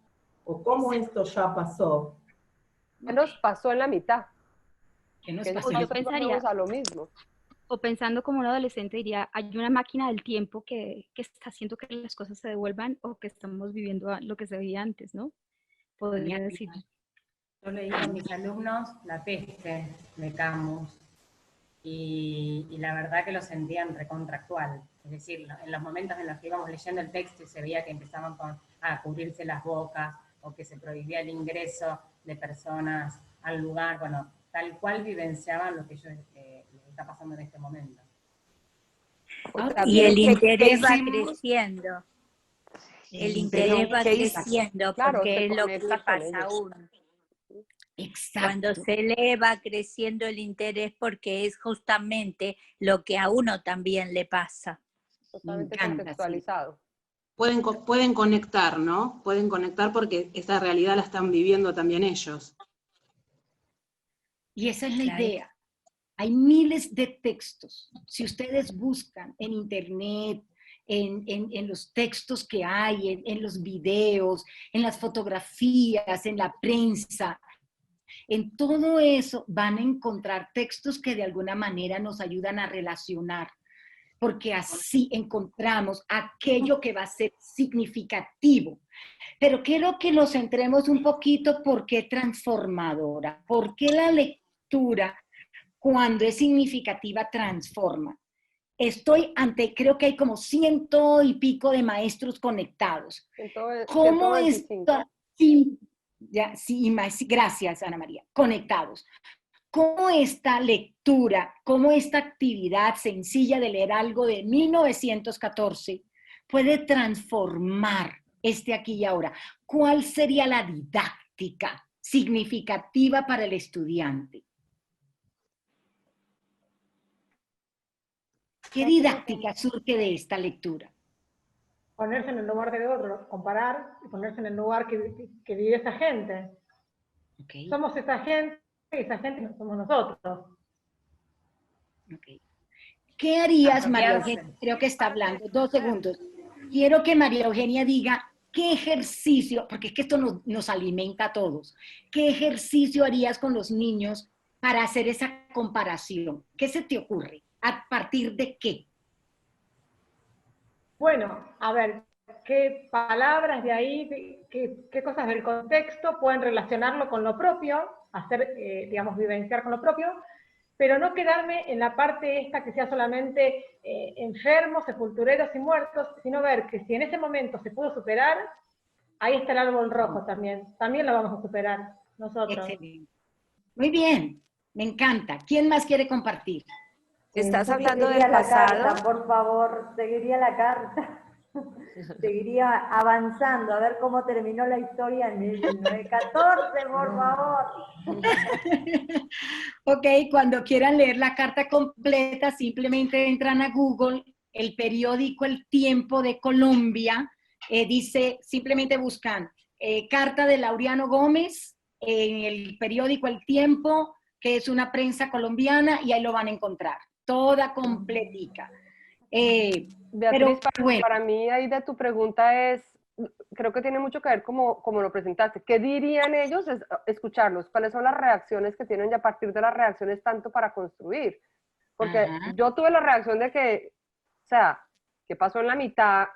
o cómo esto ya pasó. ¿Qué nos pasó en la mitad? ¿Qué nos Que pasó? Yo pensaría, a lo mismo. o pensando como un adolescente diría, hay una máquina del tiempo que está haciendo que las cosas se devuelvan o que estamos viviendo lo que se veía antes, ¿no? Podría decir. Yo leí con mis alumnos La peste de Camus y la verdad que lo sentían recontractual. Es decir, en los momentos en los que íbamos leyendo el texto y se veía que empezaban a cubrirse las bocas o que se prohibía el ingreso de personas al lugar, bueno, tal cual vivenciaban lo que ellos les está pasando en este momento. Y el interés va creciendo. El interés va creciendo porque es lo que le pasa a uno. Exacto. Cuando se lee va creciendo el interés porque es justamente lo que a uno también le pasa. Totalmente contextualizado. Pueden conectar, ¿no? Pueden conectar porque esta realidad la están viviendo también ellos. Y esa es la idea. Hay miles de textos. Si ustedes buscan en internet, en los textos que hay, en los videos, en las fotografías, en la prensa, en todo eso van a encontrar textos que de alguna manera nos ayudan a relacionar, porque así encontramos aquello que va a ser significativo. Pero quiero que nos centremos un poquito por qué transformadora, por qué la lectura, cuando es significativa, transforma. Creo que hay como 100 y pico de maestros conectados. ¿Cómo está? Gracias, Ana María. Conectados. ¿Cómo esta lectura, cómo esta actividad sencilla de leer algo de 1914 puede transformar este aquí y ahora? ¿Cuál sería la didáctica significativa para el estudiante? ¿Qué didáctica surge de esta lectura? Ponerse en el lugar del otro, comparar y ponerse en el lugar que vive esa gente. Okay. Somos esa gente y esa gente no somos nosotros. Okay. ¿Qué harías, María Eugenia? Creo que está hablando. 2 segundos. Quiero que María Eugenia diga qué ejercicio, porque es que esto nos alimenta a todos. ¿Qué ejercicio harías con los niños para hacer esa comparación? ¿Qué se te ocurre? ¿A partir de qué? Bueno, a ver, ¿qué palabras de ahí, qué cosas del contexto pueden relacionarlo con lo propio, hacer, digamos, vivenciar con lo propio, pero no quedarme en la parte esta que sea solamente enfermos, sepultureros y muertos, sino ver que si en ese momento se pudo superar, ahí está el árbol rojo también lo vamos a superar nosotros. Excelente. Muy bien, me encanta. ¿Quién más quiere compartir? ¿Estás hablando del la pasado? Carta, por favor, seguiría la carta. Seguiría avanzando, a ver cómo terminó la historia en 1914, por favor. Ok, cuando quieran leer la carta completa, simplemente entran a Google, el periódico El Tiempo de Colombia, dice, simplemente buscan carta de Laureano Gómez en el periódico El Tiempo, que es una prensa colombiana, y ahí lo van a encontrar, toda completica. Beatriz, para mí ahí de tu pregunta es, creo que tiene mucho que ver como lo presentaste. ¿Qué dirían ellos? Escucharlos. ¿Cuáles son las reacciones que tienen y a partir de las reacciones tanto para construir? Porque yo tuve la reacción de que, o sea, ¿qué pasó en la mitad?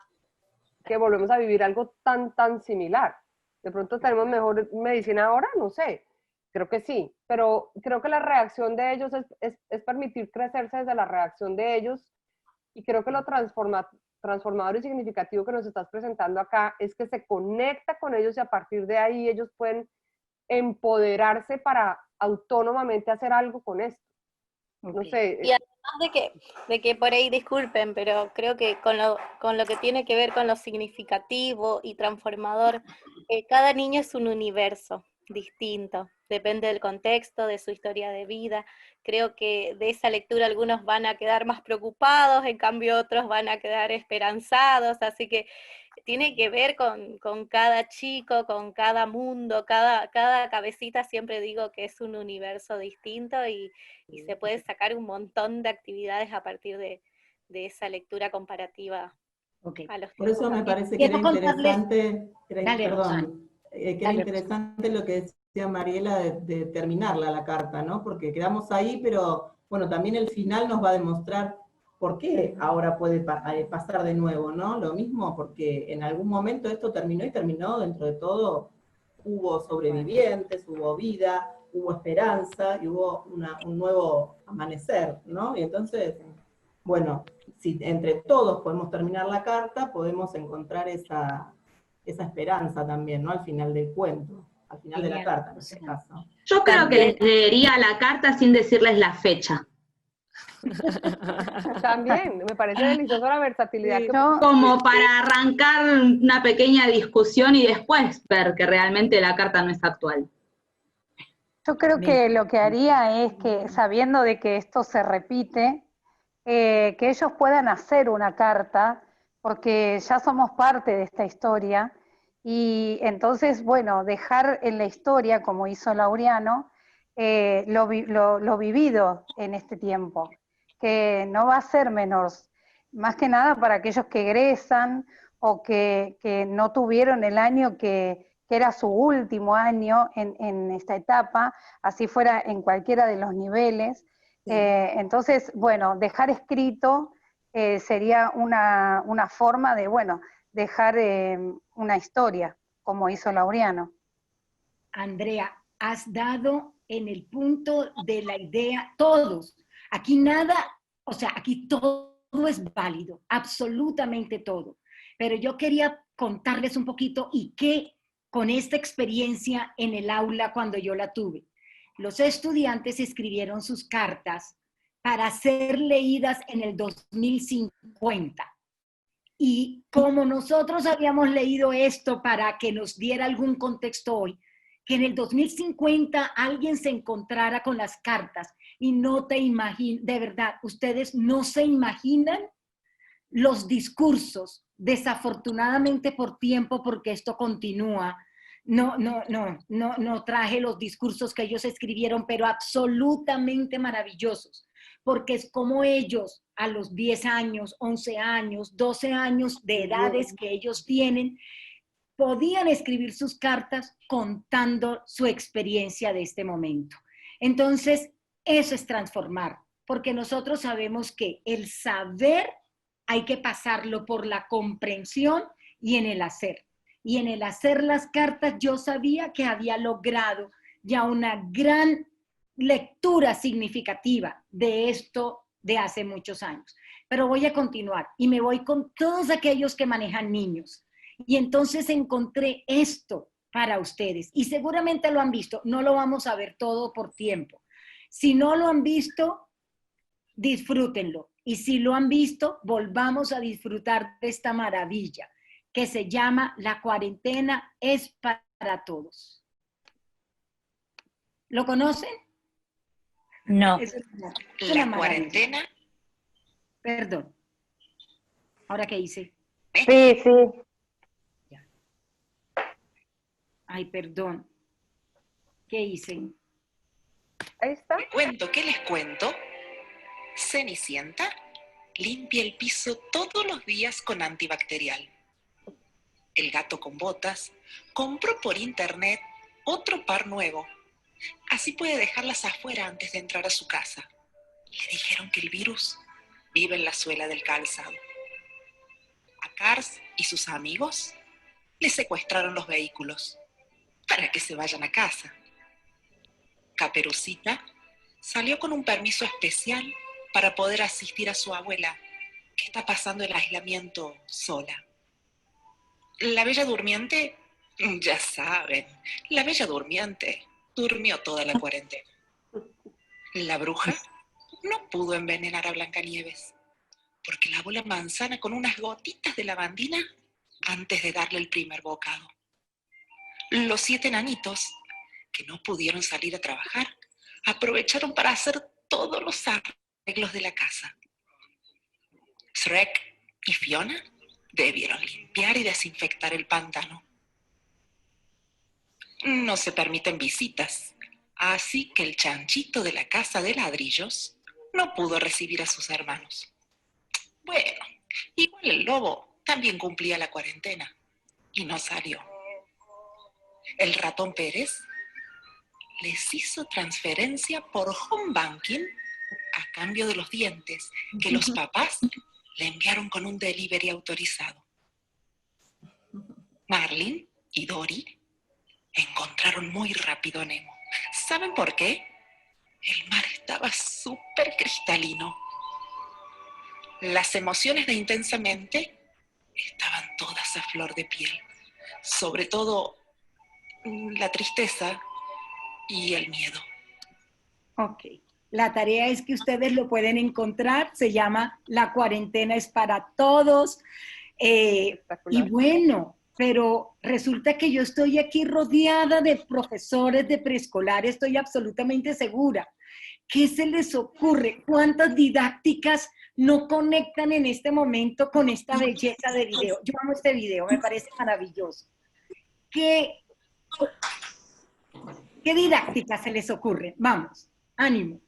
Que volvemos a vivir algo tan similar. De pronto tenemos mejor medicina ahora, no sé. Creo que sí, pero creo que la reacción de ellos es permitir crecerse desde la reacción de ellos, y creo que lo transformador y significativo que nos estás presentando acá es que se conecta con ellos y a partir de ahí ellos pueden empoderarse para autónomamente hacer algo con esto. No sé. Y además de que por ahí, disculpen, pero creo que con lo que tiene que ver con lo significativo y transformador, cada niño es un universo distinto, depende del contexto, de su historia de vida. Creo que de esa lectura algunos van a quedar más preocupados, en cambio otros van a quedar esperanzados, así que tiene que ver con cada chico, con cada mundo, cada cabecita. Siempre digo que es un universo distinto y se puede sacar un montón de actividades a partir de esa lectura comparativa. A los Por eso me parece que era interesante, interesante lo que decía Mariela de terminarla la carta, ¿no? Porque quedamos ahí, pero bueno, también el final nos va a demostrar por qué ahora puede pasar de nuevo, ¿no? Lo mismo, porque en algún momento esto terminó y terminó, dentro de todo, hubo sobrevivientes, hubo vida, hubo esperanza y hubo un nuevo amanecer, ¿no? Y entonces, bueno, si entre todos podemos terminar la carta, podemos encontrar esa esperanza también, ¿no? Al final del cuento, al final de la carta, en este caso. Yo creo que les leería la carta sin decirles la fecha. También, me parece deliciosa la versatilidad. Sí, como para arrancar una pequeña discusión y después ver que realmente la carta no es actual. Yo creo que lo que haría es que, sabiendo de que esto se repite, que ellos puedan hacer una carta, porque ya somos parte de esta historia, y entonces, bueno, dejar en la historia, como hizo Laureano, lo vivido en este tiempo, que no va a ser menor, más que nada para aquellos que egresan o que no tuvieron el año que era su último año en esta etapa, así fuera en cualquiera de los niveles. Entonces, bueno, dejar escrito sería una forma de, bueno, dejar una historia, como hizo Laureano. Andrea, has dado en el punto de la idea, todos. Aquí nada, o sea, aquí todo es válido, absolutamente todo. Pero yo quería contarles un poquito y qué con esta experiencia en el aula cuando yo la tuve. Los estudiantes escribieron sus cartas para ser leídas en el 2050. Y como nosotros habíamos leído esto para que nos diera algún contexto hoy, que en el 2050 alguien se encontrara con las cartas y no te imaginas, de verdad, ustedes no se imaginan los discursos, desafortunadamente por tiempo, porque esto continúa. No traje los discursos que ellos escribieron, pero absolutamente maravillosos, porque es como ellos a los 10 años, 11 años, 12 años de edades que ellos tienen, podían escribir sus cartas contando su experiencia de este momento. Entonces, eso es transformar, porque nosotros sabemos que el saber hay que pasarlo por la comprensión y en el hacer. Y en el hacer las cartas yo sabía que había logrado ya una gran lectura significativa de esto de hace muchos años. Pero voy a continuar y me voy con todos aquellos que manejan niños. Y entonces encontré esto para ustedes. Y seguramente lo han visto. No lo vamos a ver todo por tiempo. Si no lo han visto, disfrútenlo. Y si lo han visto, volvamos a disfrutar de esta maravilla que se llama La cuarentena es para todos. ¿Lo conocen? No. La cuarentena. Perdón. ¿Ahora qué hice? Sí. Ya. Ay, perdón. ¿Qué hice? Ahí está. ¿Qué les cuento? Cenicienta limpia el piso todos los días con antibacterial. el gato con botas, compró por internet otro par nuevo. Así puede dejarlas afuera antes de entrar a su casa. Le dijeron que el virus vive en la suela del calzado. A Cars y sus amigos le secuestraron los vehículos para que se vayan a casa. Caperucita salió con un permiso especial para poder asistir a su abuela, que está pasando el aislamiento sola. La Bella Durmiente, ya saben, la Bella Durmiente durmió toda la cuarentena. La bruja no pudo envenenar a Blancanieves, porque lavó la manzana con unas gotitas de lavandina antes de darle el primer bocado. Los 7 enanitos, que no pudieron salir a trabajar, aprovecharon para hacer todos los arreglos de la casa. Shrek y Fiona debieron limpiar y desinfectar el pantano. No se permiten visitas, así que el chanchito de la casa de ladrillos no pudo recibir a sus hermanos. Bueno, igual el lobo también cumplía la cuarentena y no salió. El ratón Pérez les hizo transferencia por home banking a cambio de los dientes que los papás le enviaron con un delivery autorizado. Marlin y Dory encontraron muy rápido a Nemo. ¿Saben por qué? El mar estaba súper cristalino. Las emociones de Intensamente estaban todas a flor de piel. Sobre todo la tristeza y el miedo. Ok. La tarea es que ustedes lo pueden encontrar. Se llama La cuarentena es para todos. Y bueno, pero resulta que yo estoy aquí rodeada de profesores de preescolar. Estoy absolutamente segura. ¿Qué se les ocurre? ¿Cuántas didácticas no conectan en este momento con esta belleza de video? Yo amo este video, me parece maravilloso. ¿Qué didáctica se les ocurre? Vamos, ánimo.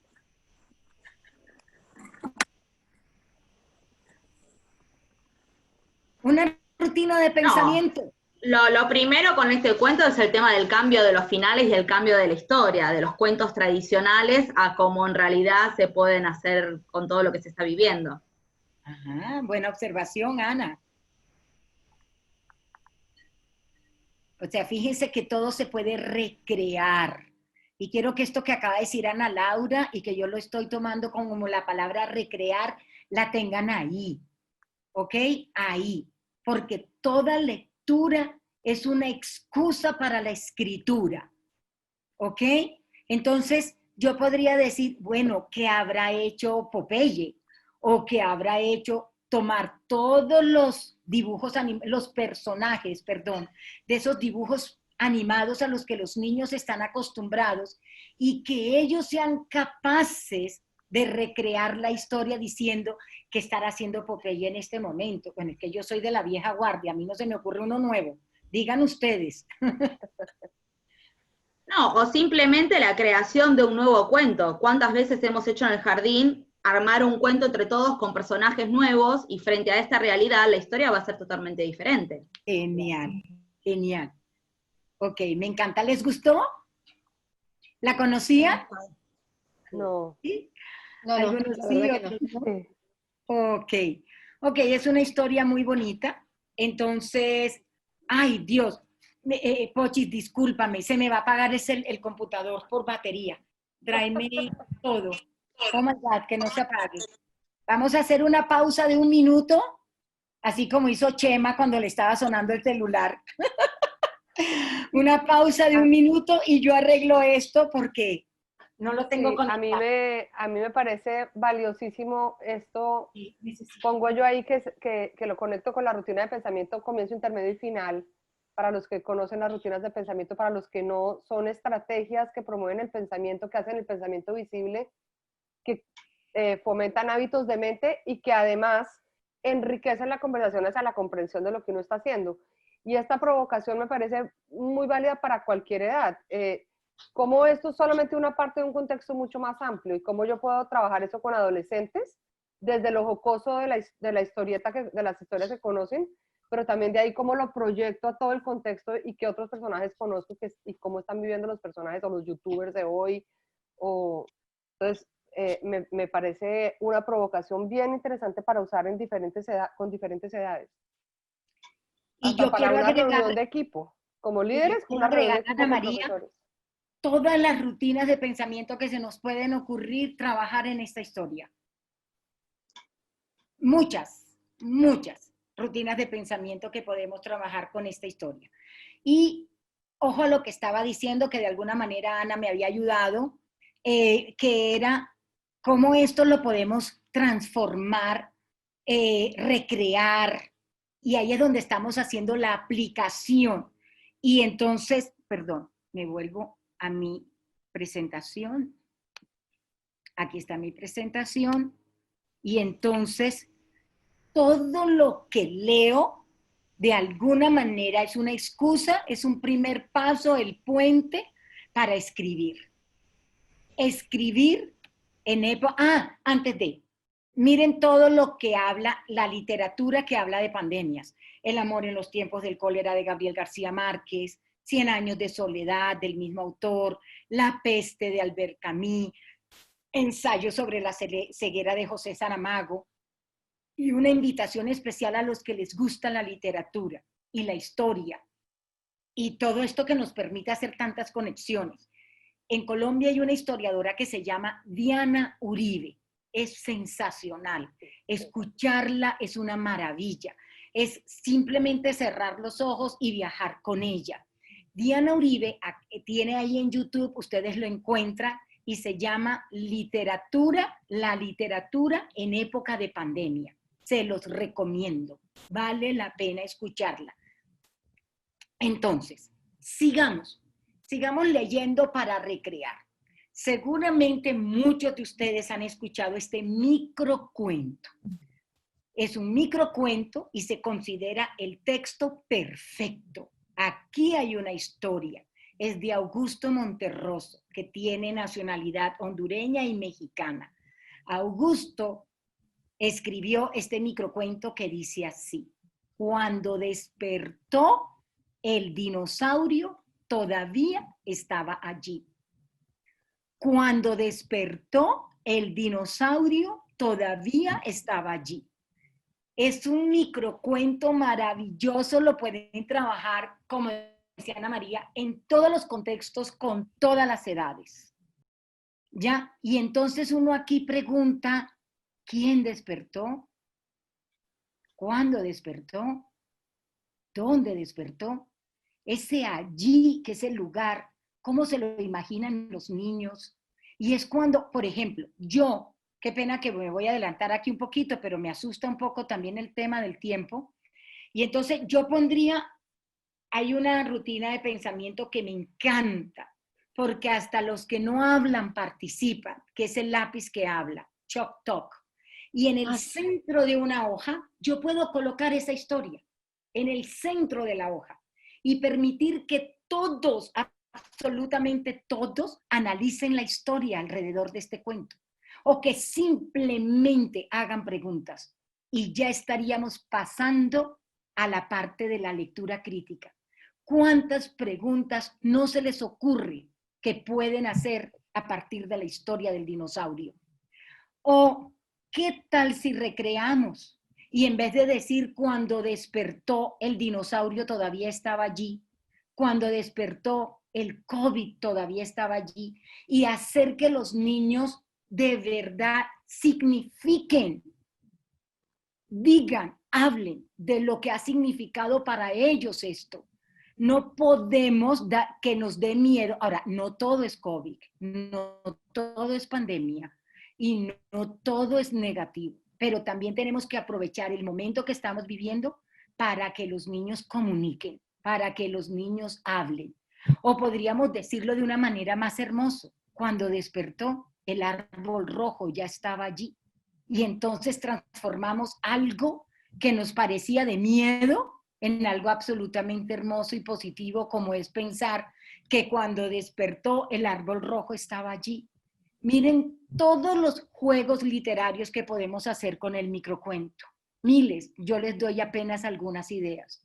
Una rutina de pensamiento. Lo primero con este cuento es el tema del cambio de los finales y el cambio de la historia, de los cuentos tradicionales a cómo en realidad se pueden hacer con todo lo que se está viviendo. Ajá, buena observación, Ana. O sea, fíjense que todo se puede recrear. Y quiero que esto que acaba de decir Ana Laura y que yo lo estoy tomando como la palabra recrear, la tengan ahí. ¿Ok? Ahí. Porque toda lectura es una excusa para la escritura. ¿Ok? Entonces, yo podría decir, bueno, ¿qué habrá hecho Popeye? O ¿qué habrá hecho tomar todos los dibujos, los personajes, perdón, de esos dibujos animados a los que los niños están acostumbrados y que ellos sean capaces de recrear la historia diciendo qué estará haciendo Popeye en este momento? Bueno, es que yo soy de la vieja guardia, a mí no se me ocurre uno nuevo. Digan ustedes. No, o simplemente la creación de un nuevo cuento. ¿Cuántas veces hemos hecho en el jardín armar un cuento entre todos con personajes nuevos y frente a esta realidad la historia va a ser totalmente diferente? Genial, genial. Ok, me encanta. ¿Les gustó? ¿La conocía? No. ¿Sí? No, Algunos la sí, verdad otros que no. no. Ok, es una historia muy bonita. Entonces, ay Dios, Pochi, discúlpame, se me va a apagar el computador por batería. Tráeme todo. Oh my God, que no se apague. Vamos a hacer una pausa de 1 minuto, así como hizo Chema cuando le estaba sonando el celular. Una pausa de 1 minuto y yo arreglo esto porque no lo tengo Sí, conectado. a mí me parece valiosísimo esto. Pongo yo ahí que lo conecto con la rutina de pensamiento, comienzo, intermedio y final. Para los que conocen las rutinas de pensamiento, para los que no, son estrategias que promueven el pensamiento, que hacen el pensamiento visible, que fomentan hábitos de mente y que además enriquecen la conversación hacia la comprensión de lo que uno está haciendo. Y esta provocación me parece muy válida para cualquier edad. Cómo esto es solamente una parte de un contexto mucho más amplio y cómo yo puedo trabajar eso con adolescentes, desde lo jocoso de la historieta, de las historias que conocen, pero también de ahí cómo lo proyecto a todo el contexto y qué otros personajes conozco y cómo están viviendo los personajes o los youtubers de hoy. Entonces, me parece una provocación bien interesante para usar con diferentes edades. Y hasta yo para quiero una reunión agregar, de equipo. Como líderes, quiero una reunión de agregar, equipo Ana con María, profesores. todas las rutinas de pensamiento que se nos pueden ocurrir trabajar en esta historia. Muchas rutinas de pensamiento que podemos trabajar con esta historia. Y ojo a lo que estaba diciendo, que de alguna manera Ana me había ayudado, que era cómo esto lo podemos transformar, recrear, y ahí es donde estamos haciendo la aplicación. Y entonces, perdón, me vuelvo a mi presentación. Aquí está mi presentación. Y entonces, todo lo que leo, de alguna manera, es una excusa, es un primer paso, el puente para escribir. Escribir en época... antes de... Miren todo lo que habla, la literatura que habla de pandemias. El amor en los tiempos del cólera de Gabriel García Márquez, 100 años de soledad del mismo autor, La peste de Albert Camus, Ensayo sobre la ceguera de José Saramago, y una invitación especial a los que les gusta la literatura y la historia, y todo esto que nos permite hacer tantas conexiones. En Colombia hay una historiadora que se llama Diana Uribe. Es sensacional. Escucharla es una maravilla. Es simplemente cerrar los ojos y viajar con ella. Diana Uribe tiene ahí en YouTube, ustedes lo encuentran, y se llama La literatura en época de pandemia. Se los recomiendo. Vale la pena escucharla. Entonces, sigamos leyendo para recrear. Seguramente muchos de ustedes han escuchado este microcuento. Es un microcuento y se considera el texto perfecto. Aquí hay una historia. Es de Augusto Monterroso, que tiene nacionalidad hondureña y mexicana. Augusto escribió este microcuento que dice así: cuando despertó, el dinosaurio todavía estaba allí. Cuando despertó, el dinosaurio todavía estaba allí. Es un microcuento maravilloso, lo pueden trabajar, como decía Ana María, en todos los contextos, con todas las edades. ¿Ya? Y entonces uno aquí pregunta, ¿quién despertó? ¿Cuándo despertó? ¿Dónde despertó? Ese allí, que es el lugar, ¿cómo se lo imaginan los niños? Y es cuando, por ejemplo, yo, qué pena que me voy a adelantar aquí un poquito, pero me asusta un poco también el tema del tiempo. Y entonces yo pondría, hay una rutina de pensamiento que me encanta, porque hasta los que no hablan participan, que es el lápiz que habla, Chalk Talk. Y en el centro de una hoja, yo puedo colocar esa historia, en el centro de la hoja, y permitir que todos, absolutamente todos, analicen la historia alrededor de este cuento, o que simplemente hagan preguntas, y ya estaríamos pasando a la parte de la lectura crítica. ¿Cuántas preguntas no se les ocurre que pueden hacer a partir de la historia del dinosaurio? O, ¿qué tal si recreamos? Y en vez de decir cuando despertó el dinosaurio todavía estaba allí, cuando despertó el COVID todavía estaba allí, y hacer que los niños de verdad signifiquen, digan, hablen de lo que ha significado para ellos esto. No podemos que nos dé miedo. Ahora, no todo es COVID, no todo es pandemia y no todo es negativo, pero también tenemos que aprovechar el momento que estamos viviendo para que los niños comuniquen, para que los niños hablen. O podríamos decirlo de una manera más hermosa: cuando despertó, el árbol rojo ya estaba allí. Y entonces transformamos algo que nos parecía de miedo en algo absolutamente hermoso y positivo, como es pensar que cuando despertó el árbol rojo estaba allí. Miren todos los juegos literarios que podemos hacer con el microcuento. miles. Yo les doy apenas algunas ideas.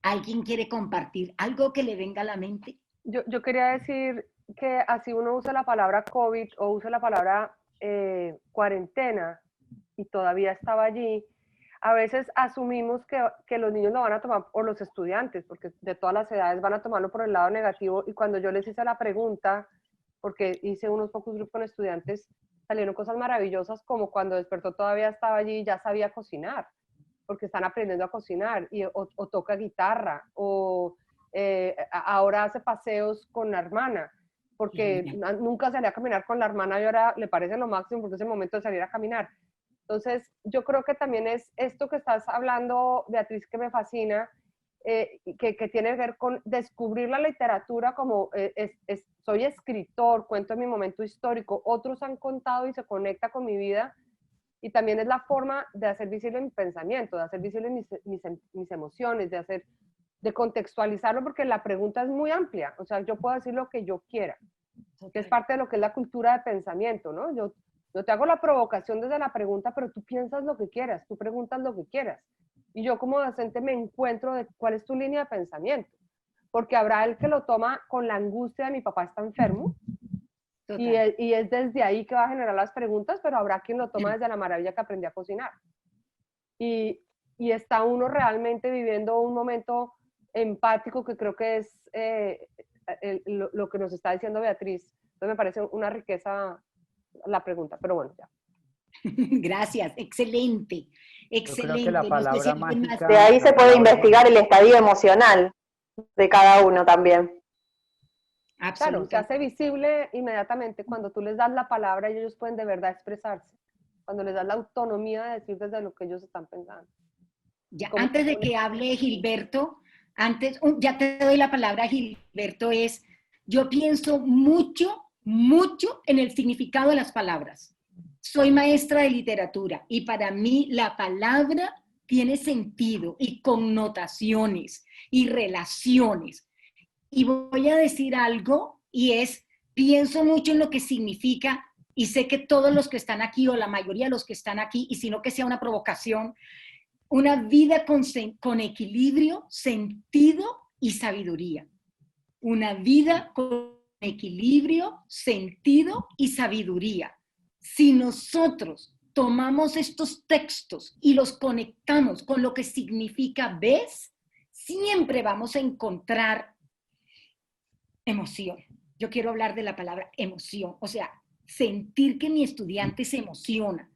¿Alguien quiere compartir algo que le venga a la mente? Yo quería decir que así uno usa la palabra COVID o usa la palabra cuarentena y todavía estaba allí, a veces asumimos que los niños lo van a tomar, o los estudiantes, porque de todas las edades van a tomarlo por el lado negativo, y cuando yo les hice la pregunta, porque hice unos pocos grupos con estudiantes, salieron cosas maravillosas, como cuando despertó todavía estaba allí y ya sabía cocinar, porque están aprendiendo a cocinar, o toca guitarra, o ahora hace paseos con la hermana, porque nunca salía a caminar con la hermana y ahora le parece lo máximo porque es el momento de salir a caminar. Entonces, yo creo que también es esto que estás hablando, Beatriz, que me fascina, que tiene que ver con descubrir la literatura como soy escritor, cuento en mi momento histórico, otros han contado y se conecta con mi vida, y también es la forma de hacer visible mi pensamiento, de hacer visible mis emociones, de contextualizarlo, porque la pregunta es muy amplia, o sea, yo puedo decir lo que yo quiera, que es parte de lo que es la cultura de pensamiento, ¿no? Yo te hago la provocación desde la pregunta, pero tú piensas lo que quieras, tú preguntas lo que quieras. Y yo como docente me encuentro de cuál es tu línea de pensamiento. Porque habrá el que lo toma con la angustia de mi papá está enfermo, y es desde ahí que va a generar las preguntas, pero habrá quien lo toma desde la maravilla que aprendí a cocinar. Y está uno realmente viviendo un momento empático que creo que es lo que nos está diciendo Beatriz. Entonces me parece una riqueza la pregunta, pero bueno, ya. Gracias, excelente, excelente. Yo creo que la palabra mágica... De ahí se puede investigar el estadio emocional de cada uno también. Claro, se hace visible inmediatamente cuando tú les das la palabra y ellos pueden de verdad expresarse. Cuando les das la autonomía de decir desde lo que ellos están pensando. Ya, antes de que hable Gilberto, ya te doy la palabra, Gilberto, yo pienso mucho en el significado de las palabras. Soy maestra de literatura y para mí la palabra tiene sentido y connotaciones y relaciones. Y voy a decir algo pienso mucho en lo que significa, y sé que todos los que están aquí, o la mayoría de los que están aquí, y si no que sea una provocación, una vida con equilibrio, sentido y sabiduría. Una vida con equilibrio, sentido y sabiduría. Si nosotros tomamos estos textos y los conectamos con lo que significa ¿ves? Siempre vamos a encontrar emoción. Yo quiero hablar de la palabra emoción, o sea, sentir que mi estudiante se emociona,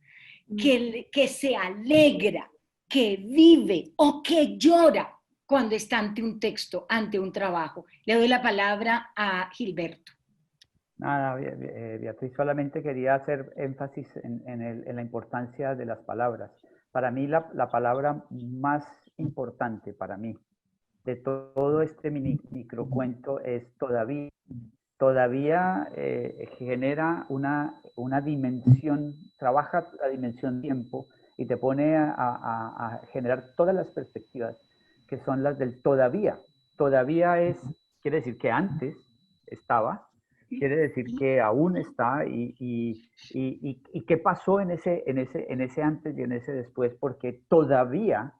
que se alegra, que vive o que llora cuando está ante un texto, ante un trabajo. Le doy la palabra a Gilberto. Nada, Beatriz, solamente quería hacer énfasis en la importancia de las palabras. Para mí la palabra más importante para mí de todo este microcuento es todavía. Todavía genera una dimensión, trabaja la dimensión tiempo y te pone a generar todas las perspectivas que son las del todavía. Todavía quiere decir que antes estaba, quiere decir que aún está y qué pasó en ese antes y en ese después, porque todavía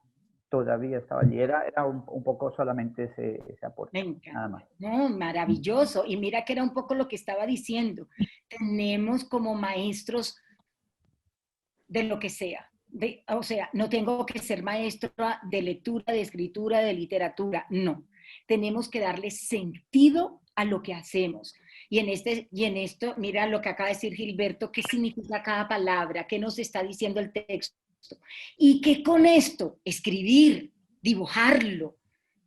estaba allí. Era un poco solamente ese aporte, nada más. No, maravilloso. Y mira que era un poco lo que estaba diciendo. Tenemos como maestros de lo que sea. O sea, no tengo que ser maestra de lectura, de escritura, de literatura. No. Tenemos que darle sentido a lo que hacemos. Y en esto, mira lo que acaba de decir Gilberto, qué significa cada palabra, qué nos está diciendo el texto. Y que con esto, escribir, dibujarlo,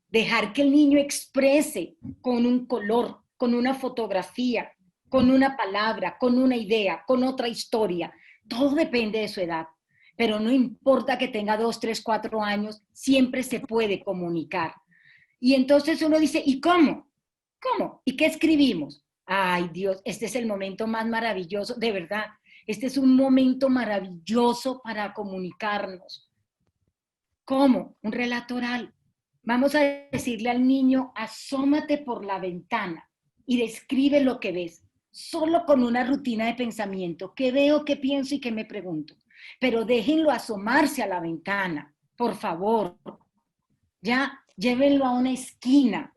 dejar que el niño exprese con un color, con una fotografía, con una palabra, con una idea, con otra historia. Todo depende de su edad. Pero no importa que tenga 2, 3, 4 años, siempre se puede comunicar. Y entonces uno dice, ¿y cómo? ¿Cómo? ¿Y qué escribimos? Ay, Dios, este es el momento más maravilloso, de verdad. Este es un momento maravilloso para comunicarnos. ¿Cómo? Un relato oral. Vamos a decirle al niño, asómate por la ventana y describe lo que ves, solo con una rutina de pensamiento. ¿Qué veo, qué pienso y qué me pregunto? pero déjenlo asomarse a la ventana, por favor. Ya, llévenlo a una esquina.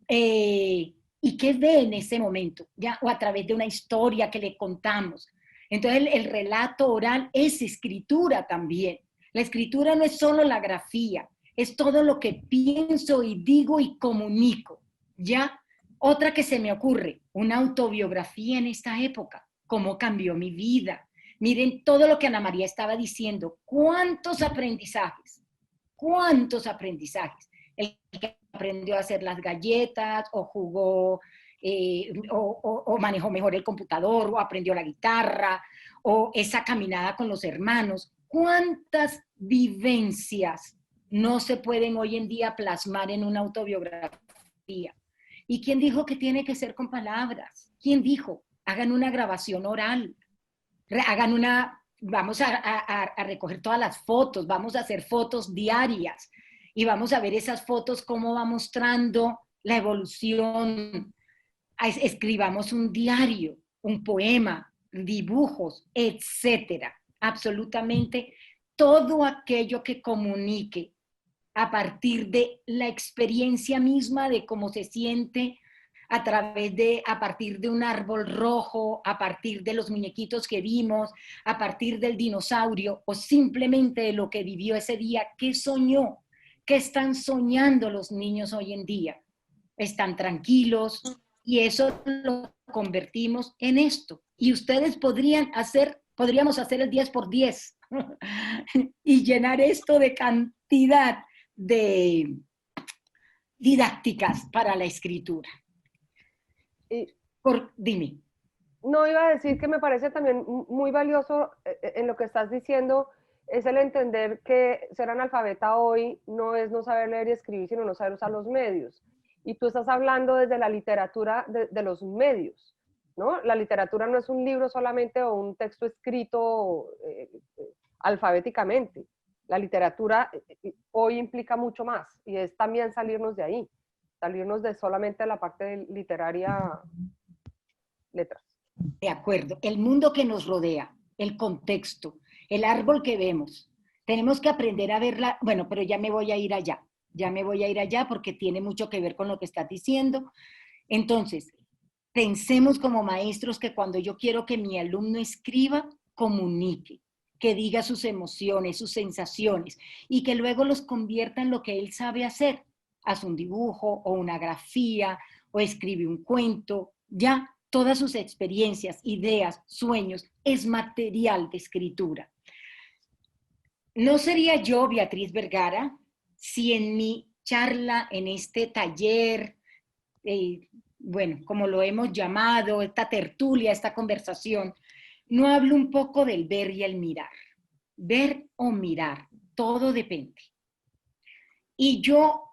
¿Y qué ve en ese momento? Ya, o a través de una historia que le contamos. Entonces el relato oral es escritura también. La escritura no es solo la grafía, es todo lo que pienso y digo y comunico. Ya, otra que se me ocurre, una autobiografía en esta época, cómo cambió mi vida. Miren todo lo que Ana María estaba diciendo, cuántos aprendizajes, el que aprendió a hacer las galletas, o jugó, o manejó mejor el computador, o aprendió la guitarra, o esa caminada con los hermanos. ¿Cuántas vivencias no se pueden hoy en día plasmar en una autobiografía? ¿Y quién dijo que tiene que ser con palabras? ¿Quién dijo? Hagan una grabación oral, hagan una, vamos a recoger todas las fotos, vamos a hacer fotos diarias y vamos a ver esas fotos cómo va mostrando la evolución. Escribamos un diario, un poema, dibujos, etcétera. Absolutamente todo aquello que comunique a partir de la experiencia misma de cómo se siente a partir de un árbol rojo, a partir de los muñequitos que vimos, a partir del dinosaurio, o simplemente de lo que vivió ese día. ¿Qué soñó? ¿Qué están soñando los niños hoy en día? Están tranquilos y eso lo convertimos en esto. Y ustedes podríamos hacer el 10x10 y llenar esto de cantidad de didácticas para la escritura. Dime. No, iba a decir que me parece también muy valioso en lo que estás diciendo, es el entender que ser analfabeta hoy no es no saber leer y escribir, sino no saber usar los medios. Y tú estás hablando desde la literatura de los medios, ¿no? La literatura no es un libro solamente o un texto escrito alfabéticamente. La literatura hoy implica mucho más y es también salirnos de ahí, salirnos de solamente la parte literaria, letras. De acuerdo, el mundo que nos rodea, el contexto, el árbol que vemos, tenemos que aprender a verla. Bueno, pero ya me voy a ir allá porque tiene mucho que ver con lo que estás diciendo. Entonces, pensemos como maestros que cuando yo quiero que mi alumno escriba, comunique, que diga sus emociones, sus sensaciones, y que luego los convierta en lo que él sabe hacer. Hace un dibujo o una grafía o escribe un cuento, ya todas sus experiencias, ideas, sueños, es material de escritura. ¿No sería yo, Beatriz Vergara, si en mi charla, en este taller, bueno, como lo hemos llamado, esta tertulia, esta conversación, no hablo un poco del ver y el mirar? Ver o mirar, todo depende. Y yo,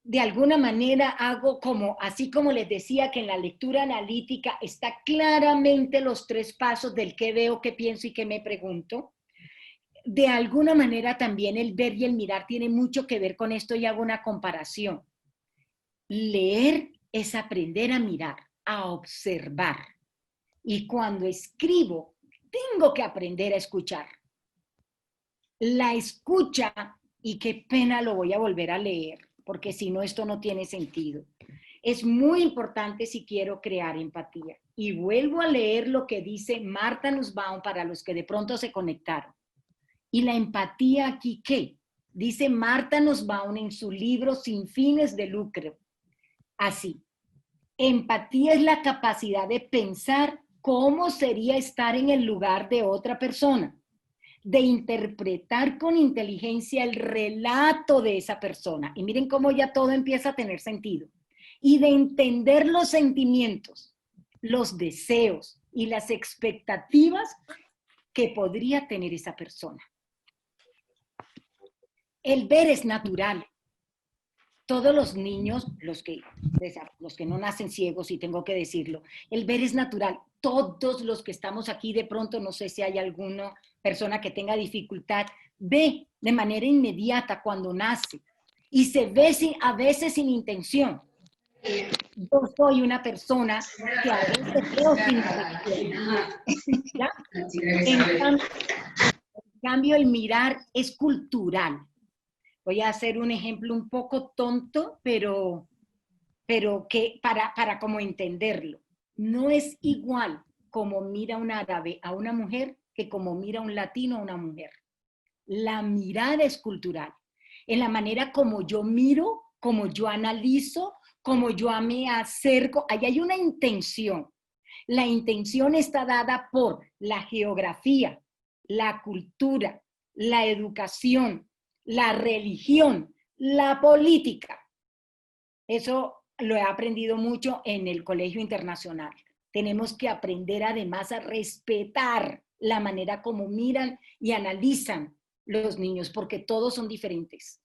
de alguna manera, hago así como les decía que en la lectura analítica está claramente los 3 pasos del qué veo, qué pienso y qué me pregunto. De alguna manera también el ver y el mirar tiene mucho que ver con esto y hago una comparación. Leer es aprender a mirar, a observar. Y cuando escribo, tengo que aprender a escuchar. La escucha, y qué pena lo voy a volver a leer, porque si no esto no tiene sentido. Es muy importante si quiero crear empatía. Y vuelvo a leer lo que dice Martha Nussbaum para los que de pronto se conectaron. Y la empatía aquí, ¿qué? Dice Martha Nussbaum en su libro Sin fines de lucro. Así, empatía es la capacidad de pensar cómo sería estar en el lugar de otra persona, de interpretar con inteligencia el relato de esa persona. Y miren cómo ya todo empieza a tener sentido. Y de entender los sentimientos, los deseos y las expectativas que podría tener esa persona. El ver es natural. Todos los niños, los que no nacen ciegos, y tengo que decirlo, el ver es natural. Todos los que estamos aquí, de pronto, no sé si hay alguna persona que tenga dificultad, ve de manera inmediata cuando nace. Y se ve a veces sin intención. Yo soy una persona que a veces veo sin intención. En cambio, el mirar es cultural. Voy a hacer un ejemplo un poco tonto, pero que para como entenderlo. No es igual como mira un árabe a una mujer que como mira un latino a una mujer. La mirada es cultural. En la manera como yo miro, como yo analizo, como yo me acerco, ahí hay una intención. La intención está dada por la geografía, la cultura, la educación, la religión, la política. Eso lo he aprendido mucho en el colegio internacional. Tenemos que aprender además a respetar la manera como miran y analizan los niños, porque todos son diferentes.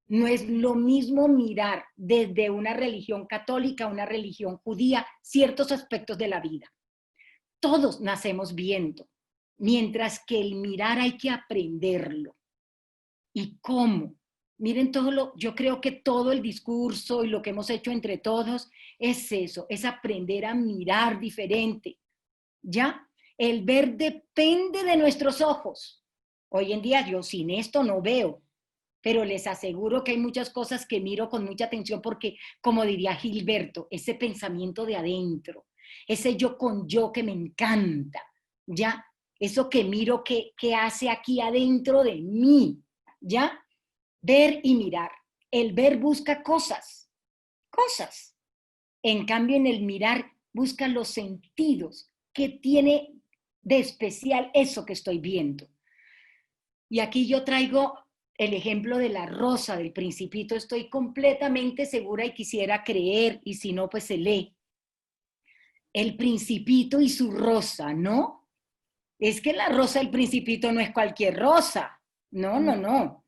No es lo mismo mirar desde una religión católica a una religión judía ciertos aspectos de la vida. Todos nacemos viendo, mientras que el mirar hay que aprenderlo. ¿Y cómo? Miren yo creo que todo el discurso y lo que hemos hecho entre todos es eso, es aprender a mirar diferente. ¿Ya? El ver depende de nuestros ojos. Hoy en día yo sin esto no veo, pero les aseguro que hay muchas cosas que miro con mucha atención porque, como diría Gilberto, ese pensamiento de adentro, ese yo con yo que me encanta, ¿ya? Eso que miro que hace aquí adentro de mí, ¿ya? Ver y mirar. El ver busca cosas. En cambio, en el mirar busca los sentidos que tiene de especial eso que estoy viendo. Y aquí yo traigo el ejemplo de la rosa del Principito. Estoy completamente segura y quisiera creer, y si no, pues se lee. El Principito y su rosa, ¿no? Es que la rosa del Principito no es cualquier rosa. No.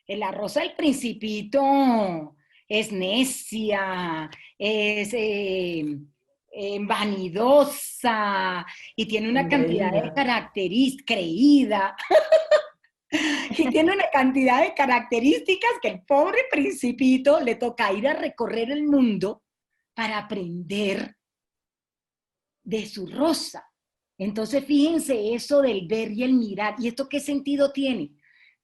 La rosa del Principito es necia, es vanidosa y tiene una cantidad de características, creída, y tiene una cantidad de características que el pobre Principito le toca ir a recorrer el mundo para aprender de su rosa. Entonces fíjense eso del ver y el mirar. ¿Y esto qué sentido tiene?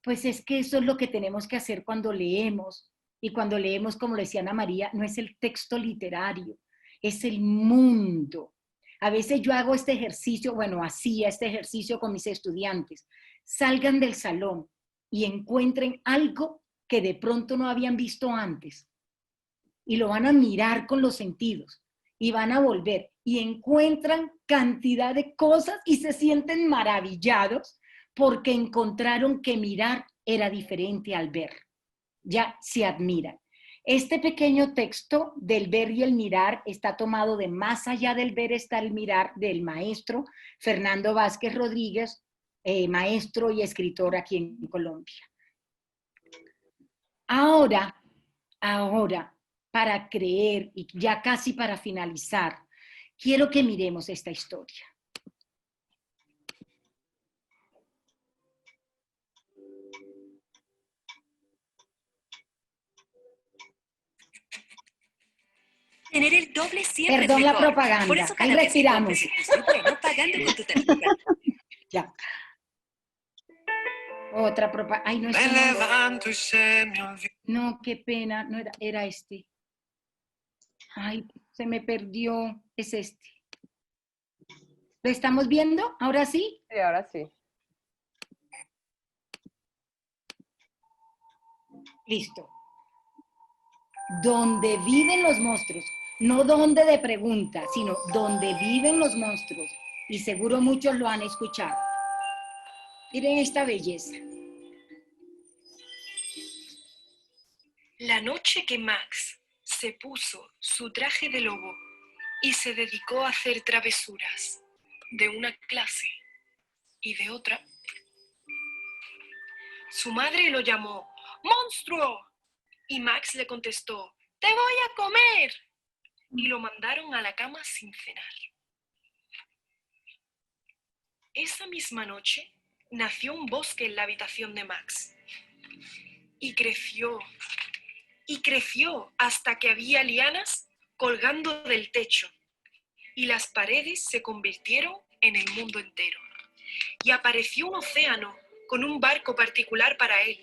Pues es que eso es lo que tenemos que hacer cuando leemos. Y cuando leemos, como le decía Ana María, no es el texto literario, es el mundo. A veces yo hago este ejercicio, hacía este ejercicio con mis estudiantes. Salgan del salón y encuentren algo que de pronto no habían visto antes. Y lo van a mirar con los sentidos. Y van a volver. Y encuentran cantidad de cosas y se sienten maravillados porque encontraron que mirar era diferente al ver. Ya se admiran. Este pequeño texto del ver y el mirar está tomado de Más allá del ver está el mirar, del maestro Fernando Vázquez Rodríguez, maestro y escritor aquí en Colombia. Ahora, para creer y ya casi para finalizar, quiero que miremos esta historia. Tener el doble siempre Perdón es la mejor. propaganda. Por eso Ahí cada vez que respiramos. compres en tu bueno, pagando con tu tarjeta. Ya. Otra propaganda. Ay, no, Me este no. levanto y se me olvida. No, qué pena. No era este. Ay, se me perdió. Es este. ¿Lo estamos viendo? ¿Ahora sí? Sí, ahora sí. Listo. Donde viven los monstruos. No donde de pregunta, sino donde viven los monstruos. Y seguro muchos lo han escuchado. Miren esta belleza. La noche que Max se puso su traje de lobo y se dedicó a hacer travesuras de una clase y de otra, su madre lo llamó ¡Monstruo! Y Max le contestó ¡Te voy a comer! Y lo mandaron a la cama sin cenar. Esa misma noche nació un bosque en la habitación de Max. Y creció hasta que había lianas colgando del techo. Y las paredes se convirtieron en el mundo entero. Y apareció un océano con un barco particular para él,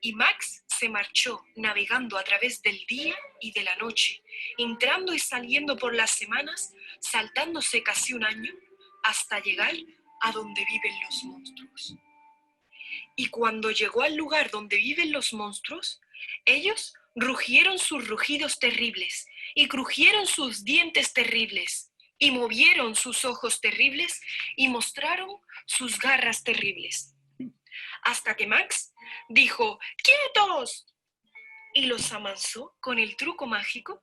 y Max se marchó navegando a través del día y de la noche, entrando y saliendo por las semanas, saltándose casi un año, hasta llegar a donde viven los monstruos. Y cuando llegó al lugar donde viven los monstruos, ellos rugieron sus rugidos terribles, y crujieron sus dientes terribles, y movieron sus ojos terribles, y mostraron sus garras terribles. Hasta que Max dijo, ¡quietos! Y los amansó con el truco mágico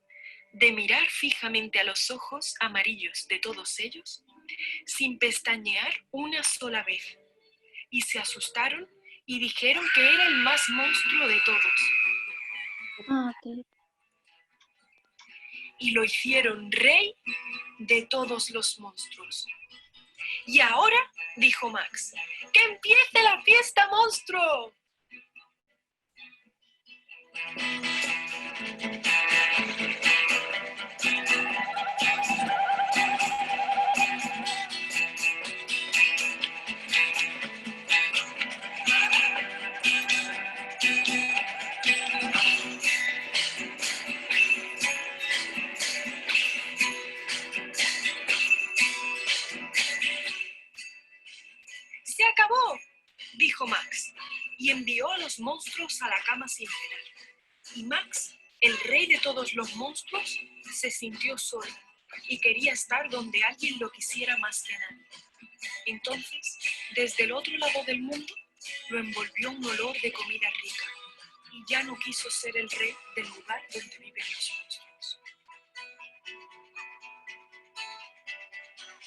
de mirar fijamente a los ojos amarillos de todos ellos, sin pestañear una sola vez. Y se asustaron y dijeron que era el más monstruo de todos. Y lo hicieron rey de todos los monstruos. Y ahora, dijo Max, ¡que empiece la fiesta, monstruo! ¡Se acabó!, dijo Max, y envió a los monstruos a la cama sin cenar. Y Max, el rey de todos los monstruos, se sintió solo y quería estar donde alguien lo quisiera más que nadie. Entonces, desde el otro lado del mundo, lo envolvió un olor de comida rica y ya no quiso ser el rey del lugar donde viven los monstruos.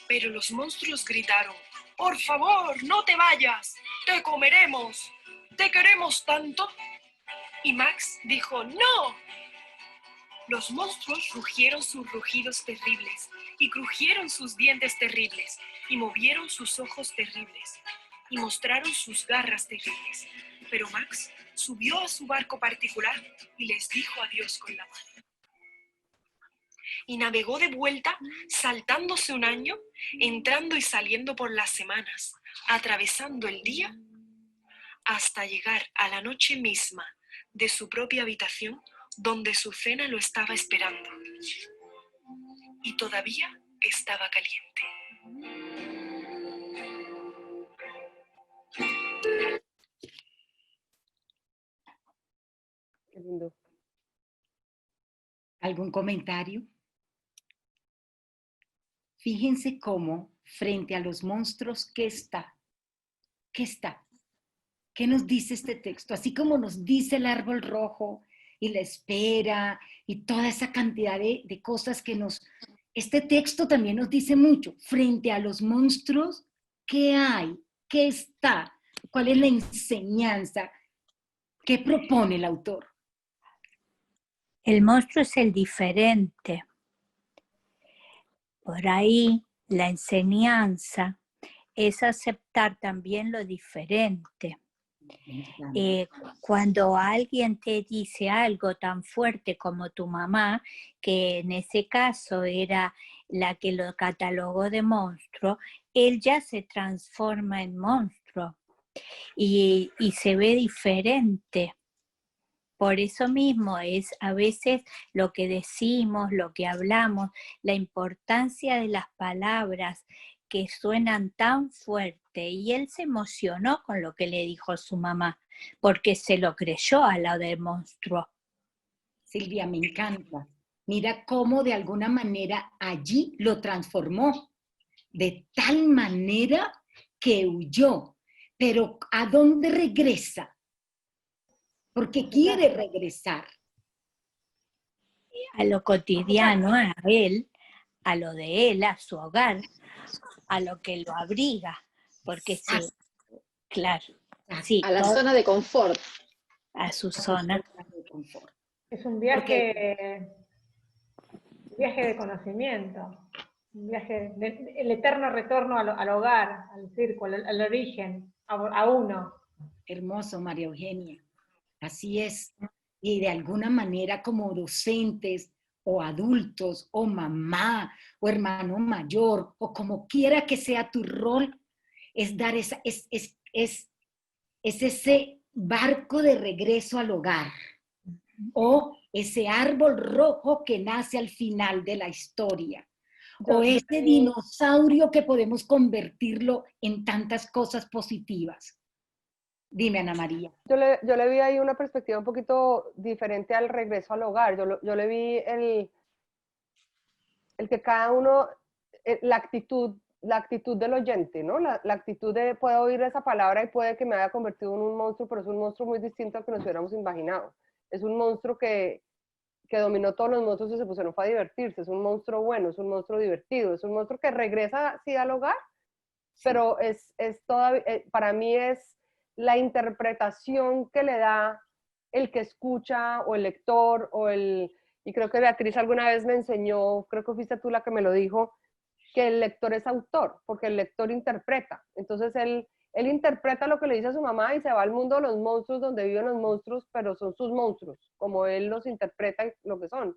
Pero los monstruos gritaron, ¡por favor, no te vayas! ¡Te comeremos! ¡Te queremos tanto! Y Max dijo, ¡no! Los monstruos rugieron sus rugidos terribles, y crujieron sus dientes terribles, y movieron sus ojos terribles, y mostraron sus garras terribles. Pero Max subió a su barco particular y les dijo adiós con la mano. Y navegó de vuelta, saltándose un año, entrando y saliendo por las semanas, atravesando el día, hasta llegar a la noche misma de su propia habitación, donde su cena lo estaba esperando. Y todavía estaba caliente. Qué lindo. ¿Algún comentario? Fíjense cómo, frente a los monstruos, ¿qué está? ¿Qué está? ¿Qué nos dice este texto? Así como nos dice el árbol rojo y la espera y toda esa cantidad de cosas que nos... Este texto también nos dice mucho. Frente a los monstruos, ¿qué hay? ¿Qué está? ¿Cuál es la enseñanza? ¿Qué propone el autor? El monstruo es el diferente. Por ahí la enseñanza es aceptar también lo diferente. Cuando alguien te dice algo tan fuerte como tu mamá, que en ese caso era la que lo catalogó de monstruo, él ya se transforma en monstruo y se ve diferente. Por eso mismo es a veces lo que decimos, lo que hablamos, la importancia de las palabras que suenan tan fuerte. Y él se emocionó con lo que le dijo su mamá, porque se lo creyó a la del monstruo. Silvia, me encanta. Mira cómo de alguna manera allí lo transformó, de tal manera que huyó. Pero ¿a dónde regresa? Porque quiere regresar. A lo cotidiano, a él, a lo de él, a su hogar, a lo que lo abriga. Porque sí, claro. Sí, a la zona de confort. A su zona de confort. Es un viaje de conocimiento, un viaje, el eterno retorno al hogar, al círculo, al origen, a uno. Hermoso, María Eugenia. Así es. Y de alguna manera como docentes o adultos o mamá o hermano mayor o como quiera que sea tu rol, es dar esa, es es ese barco de regreso al hogar o ese árbol rojo que nace al final de la historia o ese dinosaurio que podemos convertirlo en tantas cosas positivas. Dime, Ana María. Yo le vi ahí una perspectiva un poquito diferente al regreso al hogar. Yo le vi el que cada uno, la actitud del oyente, ¿no? La actitud de, puedo oír esa palabra y puede que me haya convertido en un monstruo, pero es un monstruo muy distinto al que nos hubiéramos imaginado. Es un monstruo que dominó todos los monstruos y se pusieron fue a divertirse. Es un monstruo bueno, es un monstruo divertido, es un monstruo que regresa sí al hogar, pero es todavía, para mí es la interpretación que le da el que escucha o el lector y creo que Beatriz alguna vez me enseñó, creo que fuiste tú la que me lo dijo, que el lector es autor, porque el lector interpreta. Entonces él interpreta lo que le dice a su mamá y se va al mundo de los monstruos donde viven los monstruos, pero son sus monstruos, como él los interpreta y lo que son.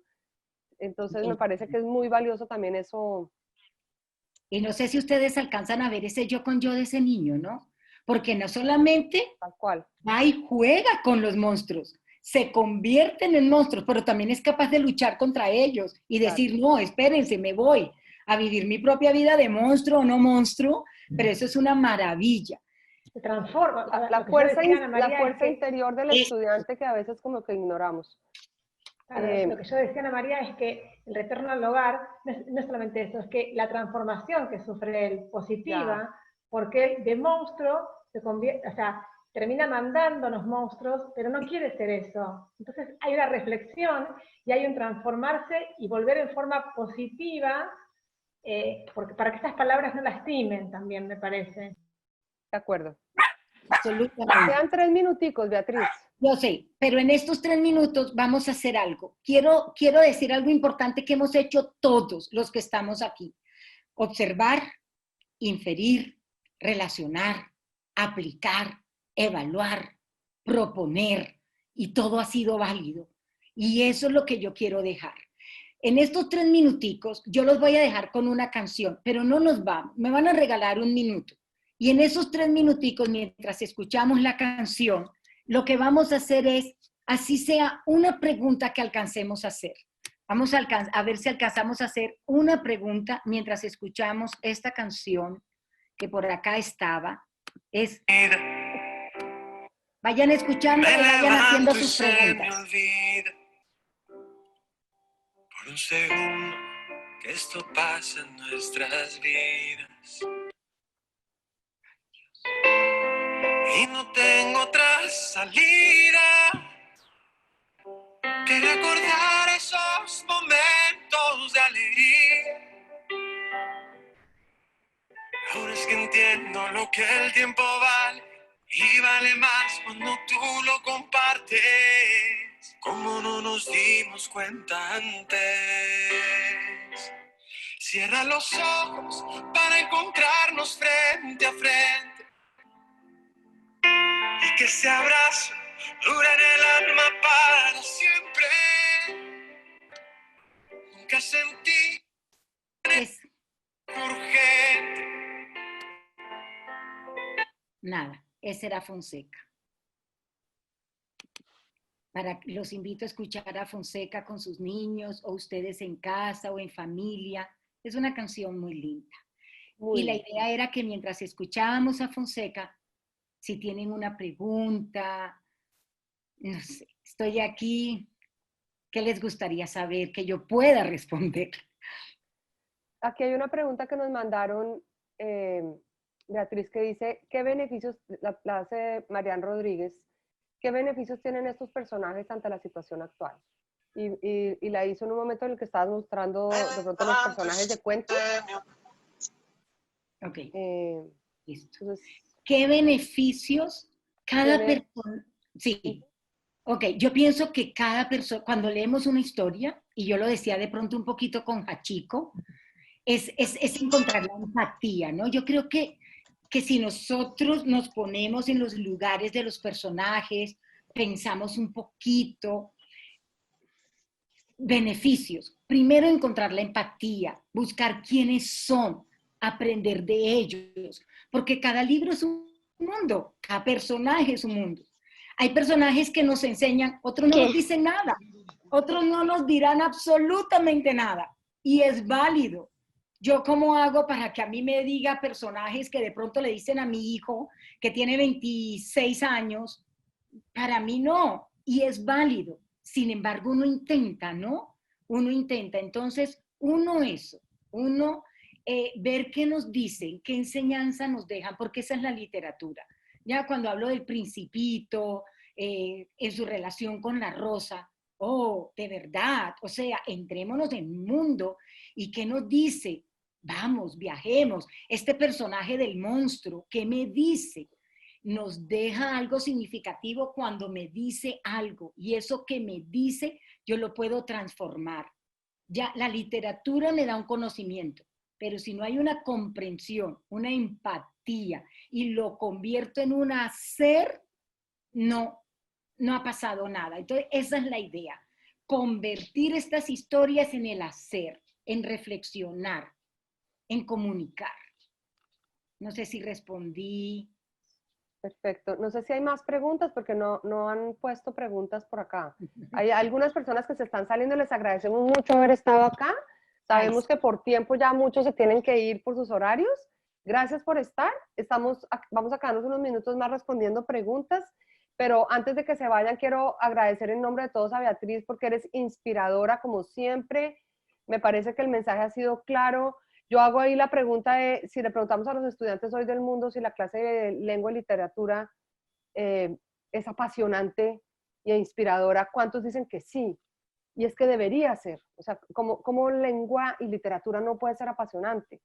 Entonces me parece que es muy valioso también eso. Y no sé si ustedes alcanzan a ver ese yo con yo de ese niño, ¿no? Porque no solamente va y juega con los monstruos, se convierten en monstruos, pero también es capaz de luchar contra ellos y decir, no, espérense, me voy a vivir mi propia vida de monstruo o no monstruo, pero eso es una maravilla. Se transforma. La fuerza interior del estudiante que a veces como que ignoramos. Claro, lo que yo decía, Ana María, es que el retorno al hogar no es solamente eso, es que la transformación que sufre él positiva, porque él de monstruo se convierte, o sea, termina mandándonos monstruos, pero no quiere ser eso. Entonces hay una reflexión y hay un transformarse y volver en forma positiva, porque para que estas palabras no lastimen también, me parece. De acuerdo. Absolutamente. Quedan 3 minuticos, Beatriz. Yo sé, pero en estos 3 minutos vamos a hacer algo. Quiero decir algo importante que hemos hecho todos los que estamos aquí. Observar, inferir, relacionar, aplicar, evaluar, proponer, y todo ha sido válido. Y eso es lo que yo quiero dejar. En estos 3 minuticos, yo los voy a dejar con una canción, pero no nos vamos, me van a regalar 1 minuto. Y en esos 3 minuticos, mientras escuchamos la canción, lo que vamos a hacer es, así sea una pregunta que alcancemos a hacer. Vamos a ver si alcanzamos a hacer una pregunta mientras escuchamos esta canción que por acá estaba. Vayan escuchando y vayan haciendo sus preguntas. Por un segundo que esto pasa en nuestras vidas. Y no tengo otra salida que recordar esos momentos de alegría. Ahora es que entiendo lo que el tiempo vale y vale más cuando tú lo compartes. Como no nos dimos cuenta antes. Cierra los ojos para encontrarnos frente a frente. Y que ese abrazo dure en el alma para siempre. Nunca sentí urgente. Nada, ese era Fonseca. Los invito a escuchar a Fonseca con sus niños, o ustedes en casa o en familia. Es una canción muy linda. Y la idea era que mientras escuchábamos a Fonseca, si tienen una pregunta, no sé, estoy aquí, ¿qué les gustaría saber que yo pueda responder? Aquí hay una pregunta que nos mandaron, Beatriz, que dice, ¿qué beneficios, la hace Marian Rodríguez, qué beneficios tienen estos personajes ante la situación actual? Y la hizo en un momento en el que estabas mostrando de pronto los personajes de cuentos. Ok. Listo. Entonces, ¿qué beneficios cada persona? Sí. Ok, yo pienso que cada persona, cuando leemos una historia, y yo lo decía de pronto un poquito con Hachiko, es encontrar la empatía, ¿no? Yo creo que si nosotros nos ponemos en los lugares de los personajes, pensamos un poquito, beneficios. Primero, encontrar la empatía, buscar quiénes son, aprender de ellos, porque cada libro es un mundo, cada personaje es un mundo. Hay personajes que nos enseñan, otros no nos dicen nada, otros no nos dirán absolutamente nada, y es válido. ¿Yo cómo hago para que a mí me diga personajes que de pronto le dicen a mi hijo que tiene 26 años? Para mí no, y es válido. Sin embargo, uno intenta, ¿no? Uno intenta. Entonces, uno ver qué nos dicen, qué enseñanza nos dejan, porque esa es la literatura. Ya cuando hablo del Principito, en su relación con la Rosa, oh, de verdad, o sea, entrémonos en el mundo y qué nos dice. Vamos, viajemos. Este personaje del monstruo, ¿qué me dice? Nos deja algo significativo cuando me dice algo, y eso que me dice yo lo puedo transformar. Ya la literatura me da un conocimiento, pero si no hay una comprensión, una empatía, y lo convierto en un hacer, no ha pasado nada. Entonces esa es la idea, convertir estas historias en el hacer, en reflexionar, en comunicar. No sé si respondí. Perfecto. No sé si hay más preguntas porque no han puesto preguntas por acá. Hay algunas personas que se están saliendo, les agradecemos mucho haber estado acá. Sabemos que por tiempo ya muchos se tienen que ir por sus horarios. Gracias por estar. Vamos a quedarnos unos minutos más respondiendo preguntas, pero antes de que se vayan quiero agradecer en nombre de todos a Beatriz porque eres inspiradora como siempre. Me parece que el mensaje ha sido claro. Yo hago ahí la pregunta de, si le preguntamos a los estudiantes hoy del mundo si la clase de lengua y literatura es apasionante e inspiradora, ¿cuántos dicen que sí? Y es que debería ser. O sea, como lengua y literatura no puede ser apasionante.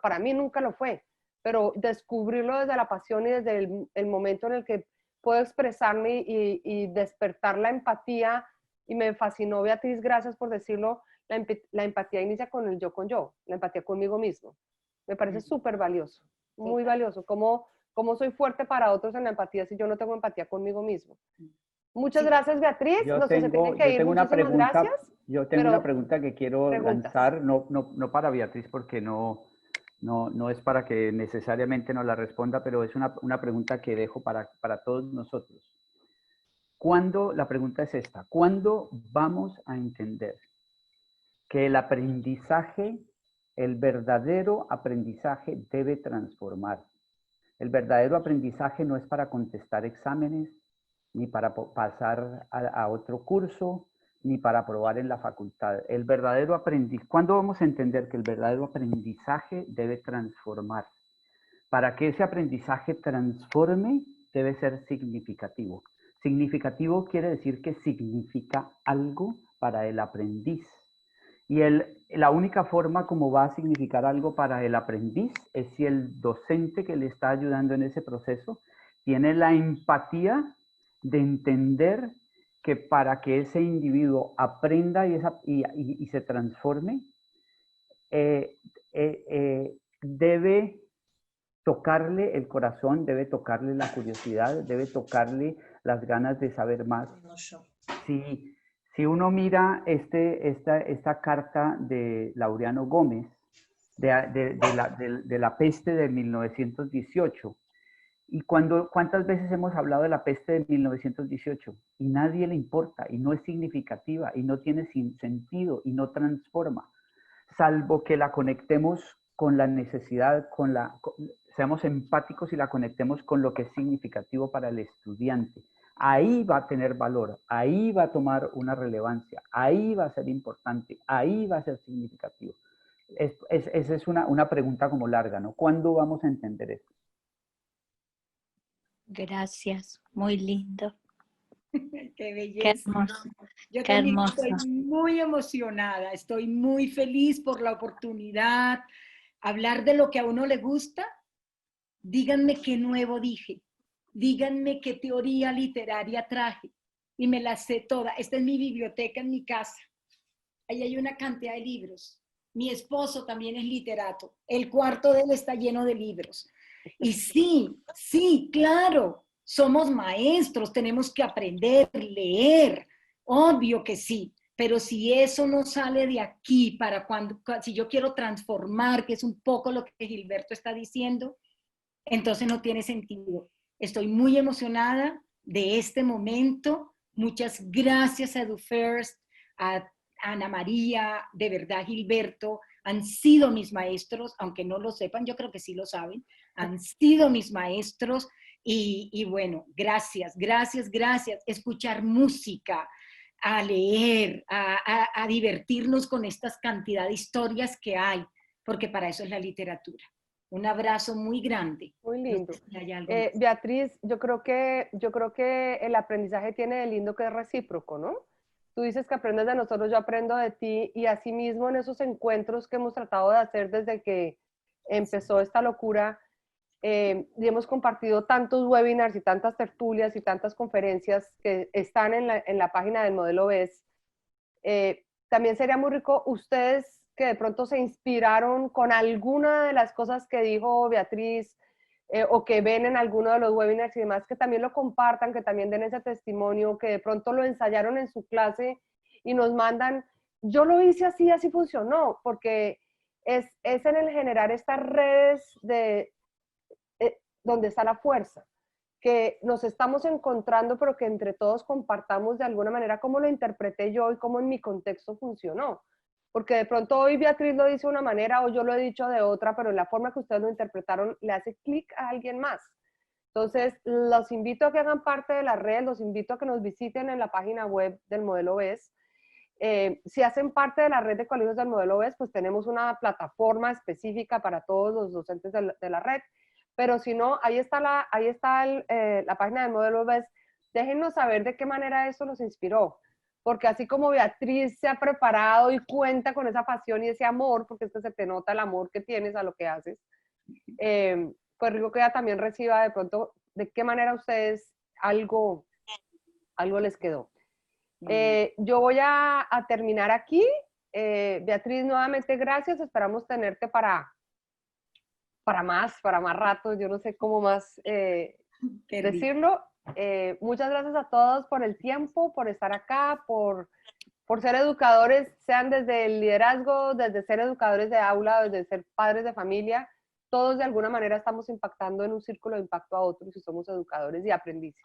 Para mí nunca lo fue, pero descubrirlo desde la pasión y desde el momento en el que puedo expresarme y despertar la empatía, y me fascinó, Beatriz, gracias por decirlo. La empatía inicia con el yo con yo, la empatía conmigo mismo. Me parece súper valioso, muy valioso. ¿Cómo soy fuerte para otros en la empatía si yo no tengo empatía conmigo mismo? Muchas gracias, Beatriz. Los que se tienen que ir, muchísimas gracias. Yo tengo una pregunta que quiero lanzar, no para Beatriz, porque no es para que necesariamente nos la responda, pero es una pregunta que dejo para todos nosotros. La pregunta es esta: ¿cuándo vamos a entender que el aprendizaje, el verdadero aprendizaje debe transformar? El verdadero aprendizaje no es para contestar exámenes, ni para pasar a otro curso, ni para aprobar en la facultad. El verdadero aprendizaje, ¿cuándo vamos a entender que el verdadero aprendizaje debe transformar? Para que ese aprendizaje transforme, debe ser significativo. Significativo quiere decir que significa algo para el aprendiz. Y la única forma como va a significar algo para el aprendiz es si el docente que le está ayudando en ese proceso tiene la empatía de entender que para que ese individuo aprenda y se transforme, debe tocarle el corazón, debe tocarle la curiosidad, debe tocarle las ganas de saber más. Si uno mira esta carta de Laureano Gómez, de la peste de 1918, y ¿cuántas veces hemos hablado de la peste de 1918? Y nadie le importa, y no es significativa, y no tiene sentido, y no transforma, salvo que la conectemos con la necesidad, seamos empáticos y la conectemos con lo que es significativo para el estudiante. Ahí va a tener valor, ahí va a tomar una relevancia, ahí va a ser importante, ahí va a ser significativo. Esa es una pregunta como larga, ¿no? ¿Cuándo vamos a entender eso? Gracias, muy lindo. Qué belleza. Qué hermoso. Yo Qué también hermoso. estoy muy emocionada, estoy muy feliz por la oportunidad. Hablar de lo que a uno le gusta, díganme qué nuevo dije, díganme qué teoría literaria traje, y me la sé toda. Esta es mi biblioteca en mi casa. Ahí hay una cantidad de libros. Mi esposo también es literato. El cuarto de él está lleno de libros. Y sí, claro, somos maestros, tenemos que aprender, leer, obvio que sí, pero si eso no sale de aquí si yo quiero transformar, que es un poco lo que Gilberto está diciendo, entonces no tiene sentido. Estoy muy emocionada de este momento. Muchas gracias a EduFirst, a Ana María, de verdad Gilberto, han sido mis maestros, aunque no lo sepan, yo creo que sí lo saben, han sido mis maestros y bueno, gracias, gracias, gracias. Escuchar música, a leer, a divertirnos con esta cantidad de historias que hay, porque para eso es la literatura. Un abrazo muy grande. Muy lindo. No sé si hay algo más. Beatriz, yo creo que el aprendizaje tiene de lindo que es recíproco, ¿no? Tú dices que aprendes de nosotros, yo aprendo de ti, y asimismo en esos encuentros que hemos tratado de hacer desde que empezó esta locura, y hemos compartido tantos webinars y tantas tertulias y tantas conferencias que están en la página del Modelo BES. También sería muy rico ustedes que de pronto se inspiraron con alguna de las cosas que dijo Beatriz, o que ven en alguno de los webinars y demás, que también lo compartan, que también den ese testimonio, que de pronto lo ensayaron en su clase y nos mandan, yo lo hice así, así funcionó, porque es en el generar estas redes donde está la fuerza, que nos estamos encontrando, pero que entre todos compartamos de alguna manera cómo lo interpreté yo y cómo en mi contexto funcionó. Porque de pronto hoy Beatriz lo dice de una manera o yo lo he dicho de otra, pero en la forma que ustedes lo interpretaron le hace clic a alguien más. Entonces, los invito a que hagan parte de la red, los invito a que nos visiten en la página web del Modelo BES. Si hacen parte de la red de colegios del Modelo BES, pues tenemos una plataforma específica para todos los docentes de la red. Pero si no, ahí está la página del Modelo BES. Déjennos saber de qué manera eso los inspiró. Porque así como Beatriz se ha preparado y cuenta con esa pasión y ese amor, porque es que se te nota el amor que tienes a lo que haces, pues rico que ella también reciba de pronto de qué manera a ustedes algo les quedó. Yo voy a terminar aquí. Beatriz, nuevamente gracias, esperamos tenerte para más rato, yo no sé cómo más decirlo. Muchas gracias a todos por el tiempo, por estar acá, por ser educadores, sean desde el liderazgo, desde ser educadores de aula, desde ser padres de familia, todos de alguna manera estamos impactando en un círculo de impacto a otros y somos educadores y aprendices.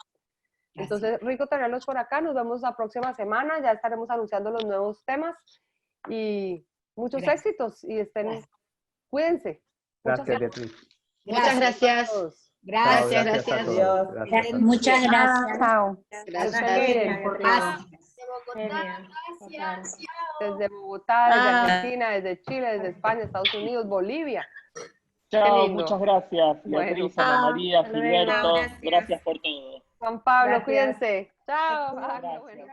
Entonces, rico tenerlos por acá, nos vemos la próxima semana, ya estaremos anunciando los nuevos temas y muchos éxitos y cuídense. Gracias, Beatriz. Muchas gracias. Gracias, gracias. Gracias. Muchas gracias. Chao. Desde Bogotá, desde Argentina, desde Chile, desde España, Estados Unidos, Bolivia. Chao, muchas gracias. Beatriz, Ana María, Gilberto, gracias por todo. Juan Pablo, Gracias. cuídense. Chao. Gracias. Qué bueno.